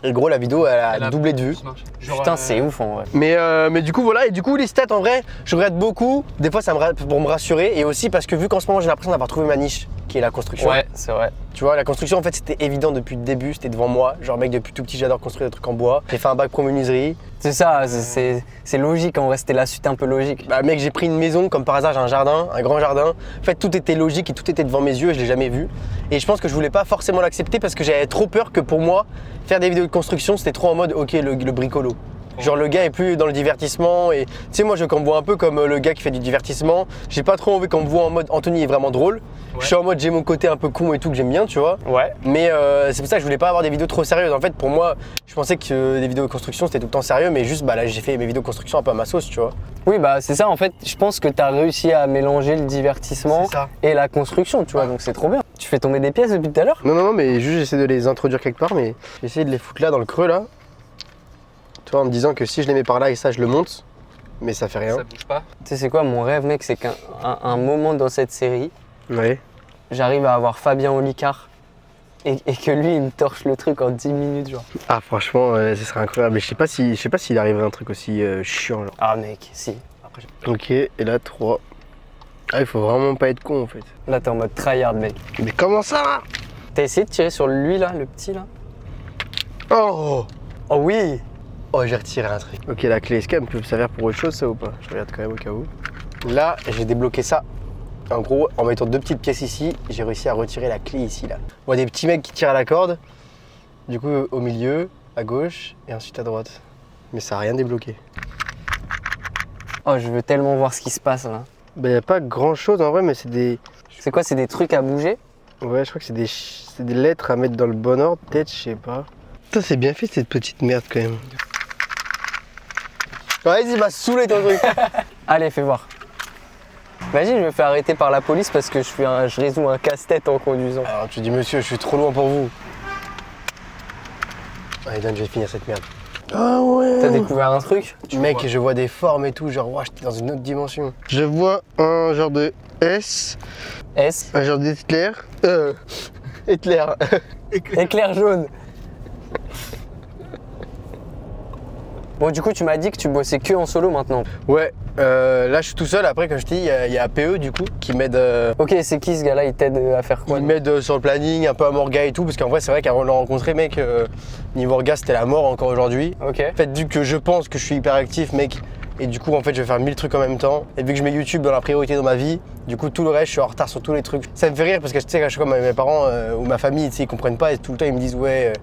Et gros la vidéo elle a doublé de vues. Putain c'est ouf en vrai. Mais du coup voilà, et du coup les stats en vrai je regrette beaucoup. Des fois pour me rassurer et aussi parce que vu qu'en ce moment j'ai l'impression d'avoir trouvé ma niche qui est la construction. Ouais c'est vrai. Tu vois la construction en fait c'était évident depuis le début, c'était devant moi. Genre mec depuis tout petit j'adore construire des trucs en bois. J'ai fait un bac pro menuiserie. C'est ça, c'est logique en vrai, c'était la suite un peu logique. Bah mec j'ai pris une maison comme par hasard, j'ai un jardin, un grand jardin. En fait tout était logique et tout était devant mes yeux et je l'ai jamais vu. Et je pense que je voulais pas forcément l'accepter parce que j'avais trop peur que pour moi faire des vidéos de construction c'était trop en mode ok le bricolo. Genre le gars est plus dans le divertissement et tu sais moi je me vois un peu comme le gars qui fait du divertissement. J'ai pas trop envie qu'on me voit en mode Anthony est vraiment drôle. Je suis en mode j'ai mon côté un peu con et tout que j'aime bien tu vois. Mais c'est pour ça que je voulais pas avoir des vidéos trop sérieuses. En fait pour moi je pensais que des vidéos de construction c'était tout le temps sérieux mais juste bah là j'ai fait mes vidéos de construction un peu à ma sauce tu vois. Oui bah c'est ça en fait, je pense que t'as réussi à mélanger le divertissement et la construction tu vois donc c'est trop bien. Tu fais tomber des pièces depuis tout à l'heure? Non mais juste j'essaie de les introduire quelque part mais j'essaie de les foutre là dans le creux là. Tu vois en me disant que si je les mets par là et ça je le monte mais ça fait rien. Ça bouge pas. Tu sais c'est quoi mon rêve mec, c'est qu'un moment dans cette série j'arrive à avoir Fabien Olicard et que lui il me torche le truc en 10 minutes genre. Ah franchement ce serait incroyable mais je sais pas s'il arriverait un truc aussi chiant genre. Ah mec si. Après, ok et là 3. Ah il faut vraiment pas être con en fait. Là t'es en mode tryhard mec. Mais comment ça? T'as essayé de tirer sur lui là, le petit là? Oh oui. Oh j'ai retiré un truc. Ok la clé est-ce qu'elle peut servir pour autre chose ça ou pas? Je regarde quand même au cas où. Là j'ai débloqué ça. En gros en mettant 2 petites pièces ici, j'ai réussi à retirer la clé ici là. On voit des petits mecs qui tirent à la corde. Du coup au milieu, à gauche et ensuite à droite. Mais ça a rien débloqué. Oh je veux tellement voir ce qui se passe là. Bah y a pas grand chose en vrai mais c'est des... C'est quoi, c'est des trucs à bouger? Ouais je crois que c'est des lettres à mettre dans le bon ordre, peut-être, je sais pas. Putain c'est bien fait cette petite merde quand même. Vas-y, il m'a saoulé ton truc. Allez, fais voir. Imagine, je me fais arrêter par la police parce que je résous un casse-tête en conduisant. Alors tu dis monsieur, je suis trop loin pour vous. Allez, donne, je vais finir cette merde. Ah ouais. T'as découvert un truc? Mec, je vois des formes et tout, genre, j'étais dans une autre dimension. Je vois un genre de S. Un genre d'éclair. Éclair. Éclair jaune. Bon, du coup, tu m'as dit que tu bossais que en solo maintenant. Ouais, là je suis tout seul. Après, comme je te dis, il y a PE du coup qui m'aide. Ok, c'est qui ce gars-là? Il t'aide à faire quoi? Il m'aide sur le planning, un peu à Morga et tout. Parce qu'en vrai, c'est vrai qu'avant de le rencontrer, mec, niveau orga, c'était la mort encore aujourd'hui. Ok. En fait, vu que je pense que je suis hyper actif, mec, et du coup, en fait, je vais faire 1000 trucs en même temps. Et vu que je mets YouTube dans la priorité dans ma vie, du coup, tout le reste, je suis en retard sur tous les trucs. Ça me fait rire parce que tu sais, quand je suis comme mes parents ou ma famille, tu sais, ils comprennent pas et tout le temps, ils me disent, ouais.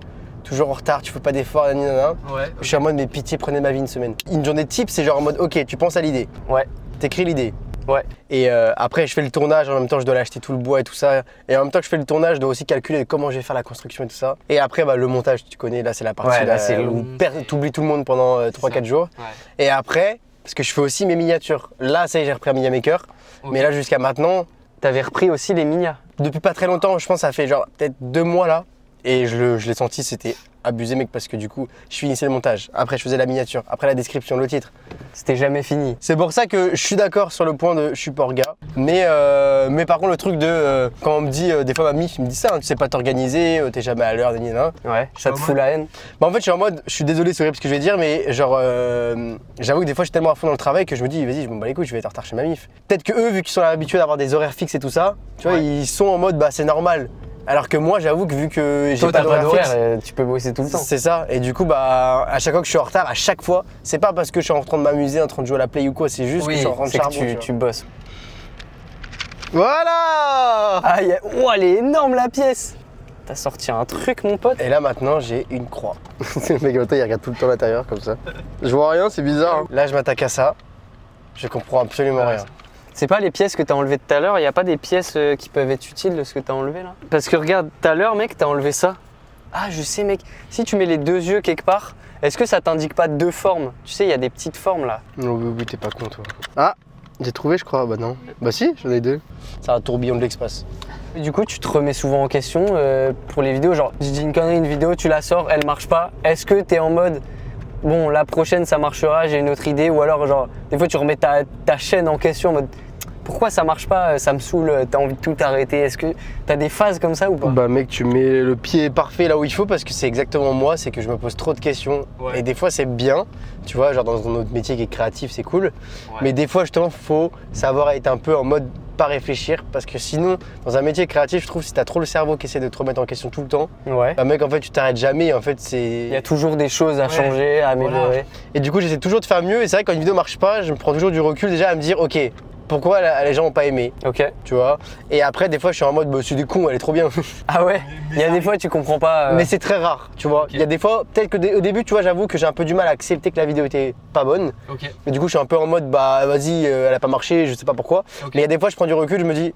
Toujours en retard, tu fais pas d'efforts, nanana. Ouais. Je suis en mode, mais pitié, prenez ma vie une semaine. Une journée type, c'est genre en mode, ok, tu penses à l'idée. Ouais. T'écris l'idée. Ouais. Et après, je fais le tournage, en même temps, je dois l'acheter tout le bois et tout ça. Et en même temps que je fais le tournage, je dois aussi calculer comment je vais faire la construction et tout ça. Et après, bah, le montage, tu connais, là, c'est la partie Ouais, là, c'est où t'oublies tout le monde pendant 3-4 jours. Ouais. Et après, parce que je fais aussi mes miniatures. Là, ça y est, j'ai repris un Media Maker. Ok. Mais là, jusqu'à maintenant, T'avais repris aussi les minas. depuis pas très longtemps, je pense, ça fait genre peut-être 2 mois là. Et je l'ai senti, c'était abusé mec parce que du coup je finissais le montage, après je faisais la miniature, après la description, le titre. C'était jamais fini. C'est pour ça que je suis d'accord sur le point de je suis pas gars, mais par contre le truc de quand on me dit des fois ma mif me dit ça, hein, tu sais pas t'organiser, t'es jamais à l'heure, Ouais, ça te fout la haine. Bah en fait je suis en mode, je suis désolé c'est horrible ce que je vais dire, mais genre j'avoue que des fois je suis tellement à fond dans le travail que je me dis vas-y je m'en bats les couilles, je vais être en retard chez ma mif. Peut-être que eux vu qu'ils sont habitués d'avoir des horaires fixes et tout ça, tu vois ils sont en mode bah c'est normal. Alors que moi j'avoue que vu que j'ai pas d'horaire fixe, tu peux bosser tout le temps. c'est ça, et du coup bah à chaque fois que je suis en retard, à chaque fois, c'est pas parce que je suis en train de m'amuser, en train de jouer à la play ou quoi, c'est juste que je suis en train de charbon. Tu bosses. Voilà. Ah, oh, elle est énorme la pièce. T'as sorti un truc mon pote. Et là maintenant j'ai une croix. Le mec il regarde tout le temps l'intérieur comme ça. Je vois rien, c'est bizarre. Hein. Là je m'attaque à ça, je comprends absolument rien. C'est pas les pièces que t'as enlevées tout à l'heure, y a pas des pièces qui peuvent être utiles de ce que t'as enlevé là? Parce que regarde, tout à l'heure mec, t'as enlevé ça. Ah je sais mec, si tu mets les deux yeux quelque part, est-ce que ça t'indique pas deux formes? Tu sais, il y a des petites formes là. Non oui, t'es pas con toi. Ah, j'ai trouvé je crois, bah non. Bah si, j'en ai deux. C'est un tourbillon de l'espace. Et du coup tu te remets souvent en question pour les vidéos, genre je dis une connerie, une vidéo, tu la sors, elle marche pas. Est-ce que t'es en mode bon la prochaine ça marchera, j'ai une autre idée, ou alors genre des fois tu remets ta chaîne en question en mode pourquoi ça marche pas, ça me saoule, t'as envie de tout arrêter, est-ce que t'as des phases comme ça ou pas? Bah mec tu mets le pied parfait là où il faut parce que c'est exactement moi, c'est que je me pose trop de questions et des fois c'est bien, tu vois, genre dans notre métier qui est créatif c'est cool, mais des fois justement faut savoir être un peu en mode pas réfléchir parce que sinon dans un métier créatif je trouve si t'as trop le cerveau qui essaie de te remettre en question tout le temps, bah mec en fait tu t'arrêtes jamais, en fait c'est... Il y a toujours des choses à changer, à améliorer. Voilà. Et du coup j'essaie toujours de faire mieux et c'est vrai que quand une vidéo marche pas, je me prends toujours du recul déjà à me dire ok, pourquoi les gens ont pas aimé, tu vois, et après des fois je suis en mode bah c'est du con, elle est trop bien. Ah ouais, il y a des fois tu comprends pas mais c'est très rare, tu vois, il y a des fois peut-être que au début tu vois j'avoue que j'ai un peu du mal à accepter que la vidéo était pas bonne, mais du coup je suis un peu en mode bah vas-y elle a pas marché, je sais pas pourquoi, mais il y a des fois je prends du recul, je me dis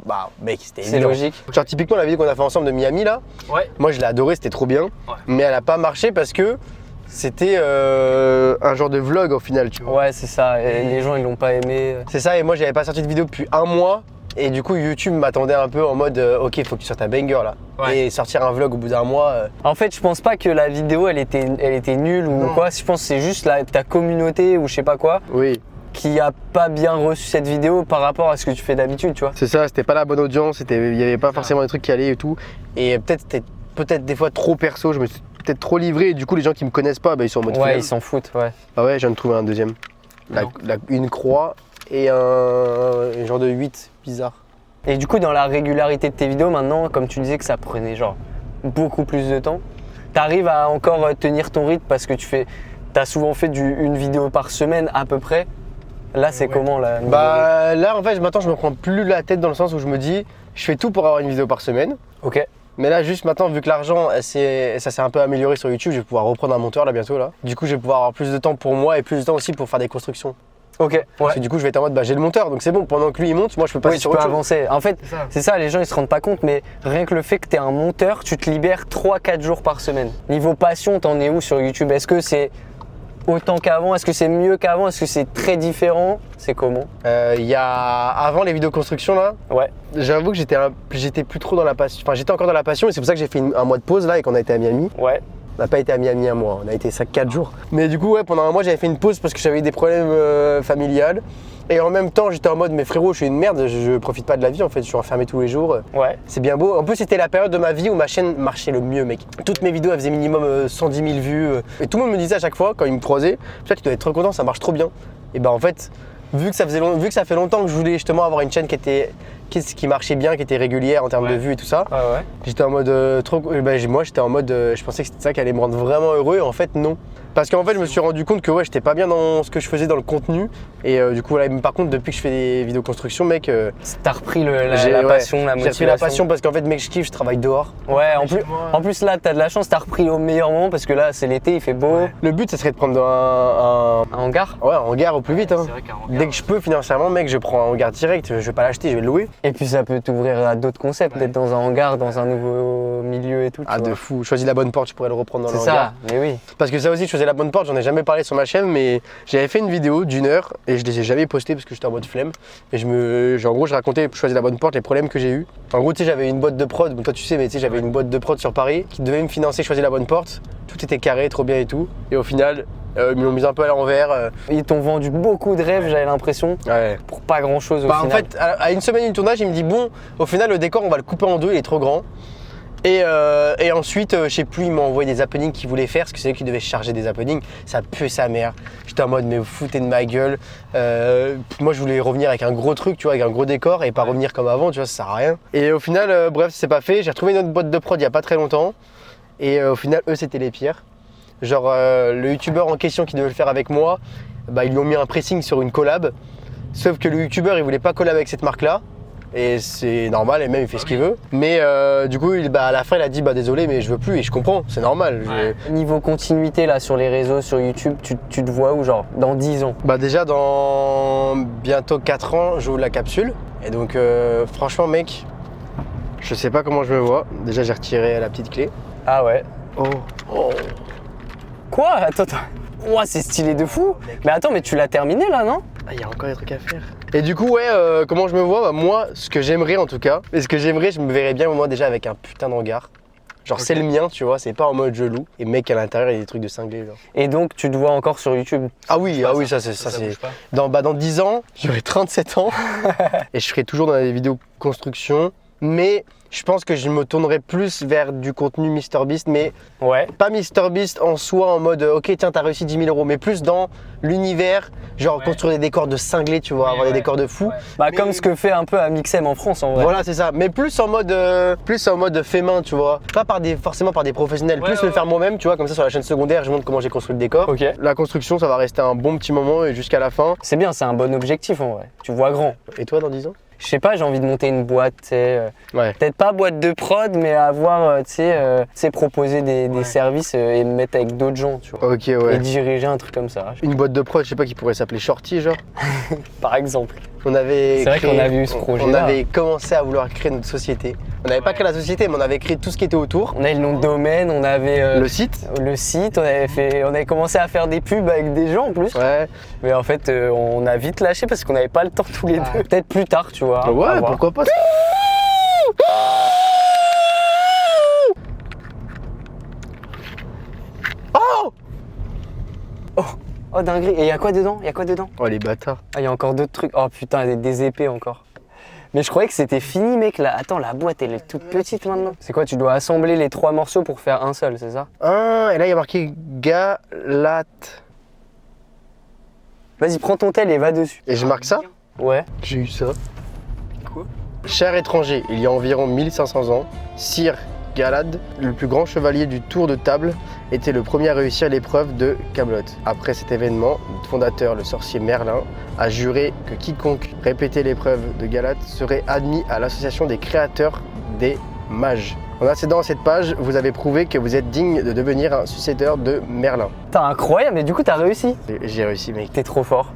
bah mec c'était évident. C'est logique. Genre typiquement la vidéo qu'on a fait ensemble de Miami là, moi je l'ai adoré, c'était trop bien, mais elle a pas marché parce que c'était un genre de vlog au final, tu vois. Ouais, c'est ça, et les gens ils l'ont pas aimé. C'est ça, et moi j'avais pas sorti de vidéo depuis un mois, et du coup YouTube m'attendait un peu en mode ok, faut que tu sortes un banger là. Et sortir un vlog au bout d'un mois. En fait, je pense pas que la vidéo elle était nulle ou quoi, je pense que c'est juste ta communauté ou je sais pas quoi. Qui a pas bien reçu cette vidéo par rapport à ce que tu fais d'habitude, tu vois. C'est ça, c'était pas la bonne audience, il y avait pas forcément des trucs qui allaient et tout, et peut-être des fois trop perso, je me suis peut-être trop livré et du coup les gens qui me connaissent pas bah, ils sont en mode ouais ils s'en foutent. Ah ouais, je viens de trouver un deuxième, une croix et un genre de 8 bizarre. Et du coup dans la régularité de tes vidéos maintenant, comme tu disais que ça prenait genre beaucoup plus de temps, t'arrives à encore tenir ton rythme parce que t'as souvent fait une vidéo par semaine à peu près. Là c'est comment là? Bah là en fait maintenant je me prends plus la tête dans le sens où je me dis je fais tout pour avoir une vidéo par semaine. Mais là juste maintenant vu que l'argent ça s'est un peu amélioré sur YouTube, je vais pouvoir reprendre un monteur là bientôt là. Du coup je vais pouvoir avoir plus de temps pour moi et plus de temps aussi pour faire des constructions. Parce que du coup je vais être en mode bah j'ai le monteur donc c'est bon, pendant que lui il monte, moi je peux passer sur autre chose. Avancer. En fait c'est ça, les gens ils se rendent pas compte, mais rien que le fait que tu es un monteur, tu te libères 3-4 jours par semaine. Niveau passion, t'en es où sur YouTube? Est-ce que c'est autant qu'avant? Est-ce que c'est mieux qu'avant? Est-ce que c'est très différent? C'est comment? Il y a avant les vidéos construction là, j'avoue que j'étais plus trop dans la passion, enfin j'étais encore dans la passion et c'est pour ça que j'ai fait un mois de pause là et qu'on a été à Miami. On n'a pas été à Miami un mois, on a été ça 4 jours. Mais du coup pendant un mois j'avais fait une pause parce que j'avais eu des problèmes familiales. Et en même temps j'étais en mode mais frérot je suis une merde, je profite pas de la vie en fait, je suis enfermé tous les jours. C'est bien beau. En plus c'était la période de ma vie où ma chaîne marchait le mieux mec. Toutes mes vidéos elles faisaient minimum 110 000 vues. Et tout le monde me disait à chaque fois quand ils me croisaient, tu dois être trop content, ça marche trop bien. Et bah en fait, vu que ça fait longtemps que je voulais justement avoir une chaîne qui marchait bien, qui était régulière en termes de vues et tout ça, j'étais en mode moi j'étais en mode je pensais que c'était ça qui allait me rendre vraiment heureux et en fait non. Parce qu'en fait je me suis rendu compte que j'étais pas bien dans ce que je faisais dans le contenu et du coup par contre depuis que je fais des vidéos construction mec t'as repris la passion, la motivation. J'ai repris la passion parce qu'en fait mec je kiffe, je travaille dehors. En plus là t'as de la chance, t'as repris au meilleur moment parce que là c'est l'été, il fait beau. Le but ça serait de prendre un hangar. Ouais, un hangar au plus vite hein. Dès que je peux financièrement mec je prends un hangar direct, je vais pas l'acheter, je vais le louer. Et puis ça peut t'ouvrir à d'autres concepts, d'être dans un hangar, dans un nouveau milieu et tout. De fou, choisis la bonne porte, je pourrais le reprendre dans le hangar. C'est ça, mais oui. Parce que ça aussi je faisais choisir la bonne porte, j'en ai jamais parlé sur ma chaîne, mais j'avais fait une vidéo d'1 heure et je les ai jamais postées parce que j'étais en mode flemme. Et en gros, je racontais choisir la bonne porte, les problèmes que j'ai eu. En gros, tu sais, j'avais une boîte de prod, bon, toi tu sais, mais tu sais, j'avais une boîte de prod sur Paris qui devait me financer choisir la bonne porte. Tout était carré, trop bien et tout. Et au final, ils me l'ont mis un peu à l'envers. Ils t'ont vendu beaucoup de rêves, j'avais l'impression, Ouais. pour pas grand chose au Bah, en final. fait, à une semaine du tournage, il me dit bon, au final, le décor, on va le couper en deux, il est trop grand. Et ensuite, je sais plus, il m'a envoyé des happenings qu'il voulait faire, parce que c'est eux qui devaient charger des happenings. Ça pue sa mère. J'étais en mode, mais vous foutez de ma gueule. Moi, je voulais revenir avec un gros truc, tu vois, avec un gros décor, et pas revenir comme avant, tu vois, ça sert à rien. Et au final, bref, c'est pas fait. J'ai retrouvé une autre boîte de prod il y a pas très longtemps. Et au final, eux, c'était les pires. Genre, le youtubeur en question qui devait le faire avec moi, bah, ils lui ont mis un pressing sur une collab. Sauf que le youtubeur, il voulait pas collab avec cette marque-là. Et c'est normal, et même il fait ce qu'il veut. Mais du coup, à la fin, il a dit bah désolé, mais je veux plus, et je comprends, c'est normal. Niveau continuité là sur les réseaux, sur YouTube, tu te vois où genre dans 10 ans? Bah déjà dans bientôt 4 ans, j'ouvre la capsule. Et donc franchement mec, je sais pas comment je me vois. Déjà j'ai retiré la petite clé. Ah ouais. Oh. Quoi? Attends. Ouah, c'est stylé de fou. Mais attends, mais tu l'as terminé là, non? Ah, il y a encore des trucs à faire. Et du coup, ouais, comment je me vois? Bah, moi, ce que j'aimerais en tout cas, et ce que j'aimerais, je me verrais bien moi déjà avec un putain d'hangar. Genre, c'est le mien, tu vois, c'est pas en mode je loue. Et mec, à l'intérieur, il y a des trucs de cinglé. Genre. Et donc, tu te vois encore sur YouTube? Ah oui, ça c'est. bouge pas. Dans 10 ans, j'aurai 37 ans. Et je serai toujours dans les vidéos construction. Mais je pense que je me tournerai plus vers du contenu MrBeast, mais Ouais. pas MrBeast en soi en mode ok tiens t'as réussi 10 000 €, mais plus dans l'univers, genre construire des décors de cinglés, tu vois, avoir des décors de fou. Bah comme ce que fait un peu Amixem en France en vrai. Voilà c'est ça, mais plus en mode fait main, tu vois, pas forcément par des professionnels, plus le faire moi-même, tu vois, comme ça sur la chaîne secondaire je montre comment j'ai construit le décor. Ok. La construction ça va rester un bon petit moment et jusqu'à la fin. C'est bien, c'est un bon objectif en vrai. Tu vois grand. Et toi dans 10 ans? Je sais pas, j'ai envie de monter une boîte, tu sais. Ouais. Peut-être pas boîte de prod, mais avoir, tu sais, proposer des services et me mettre avec d'autres gens, tu vois. Ok Et ouais. diriger un truc comme ça, Une boîte de prod, je sais pas, qui pourrait s'appeler Shorty genre. par exemple. On avait C'est vrai qu'on avait eu ce projet-là. On avait commencé à vouloir créer notre société. On n'avait pas créé la société, mais on avait créé tout ce qui était autour. On avait le nom de domaine, on avait Le site. le site, on avait commencé à faire des pubs avec des gens en plus. Ouais. Mais en fait, on a vite lâché parce qu'on n'avait pas le temps tous les deux. Peut-être plus tard, tu vois. à Ouais, voir. pourquoi pas. Oh dinguerie, et il y a quoi dedans? Il y a quoi dedans? Oh les bâtards. Ah, il y a encore d'autres trucs. Oh putain, des épées encore. Mais je croyais que c'était fini, mec. Là, attends, la boîte, elle est toute petite maintenant. C'est quoi? Tu dois assembler les 3 morceaux pour faire un seul, c'est ça? Et là il y a marqué Galat. Vas-y, prends ton tel et va dessus. Et je marque ça? Ouais. J'ai eu ça. Quoi? Cher étranger, il y a environ 1500 ans, Sir Galad, le plus grand chevalier du tour de table, était le premier à réussir l'épreuve de Camelot. Après cet événement, le fondateur, le sorcier Merlin, a juré que quiconque répétait l'épreuve de Galad serait admis à l'association des créateurs des mages. En accédant à cette page, vous avez prouvé que vous êtes digne de devenir un successeur de Merlin. T'as incroyable, mais du coup, t'as réussi. J'ai réussi mec. T'es trop fort.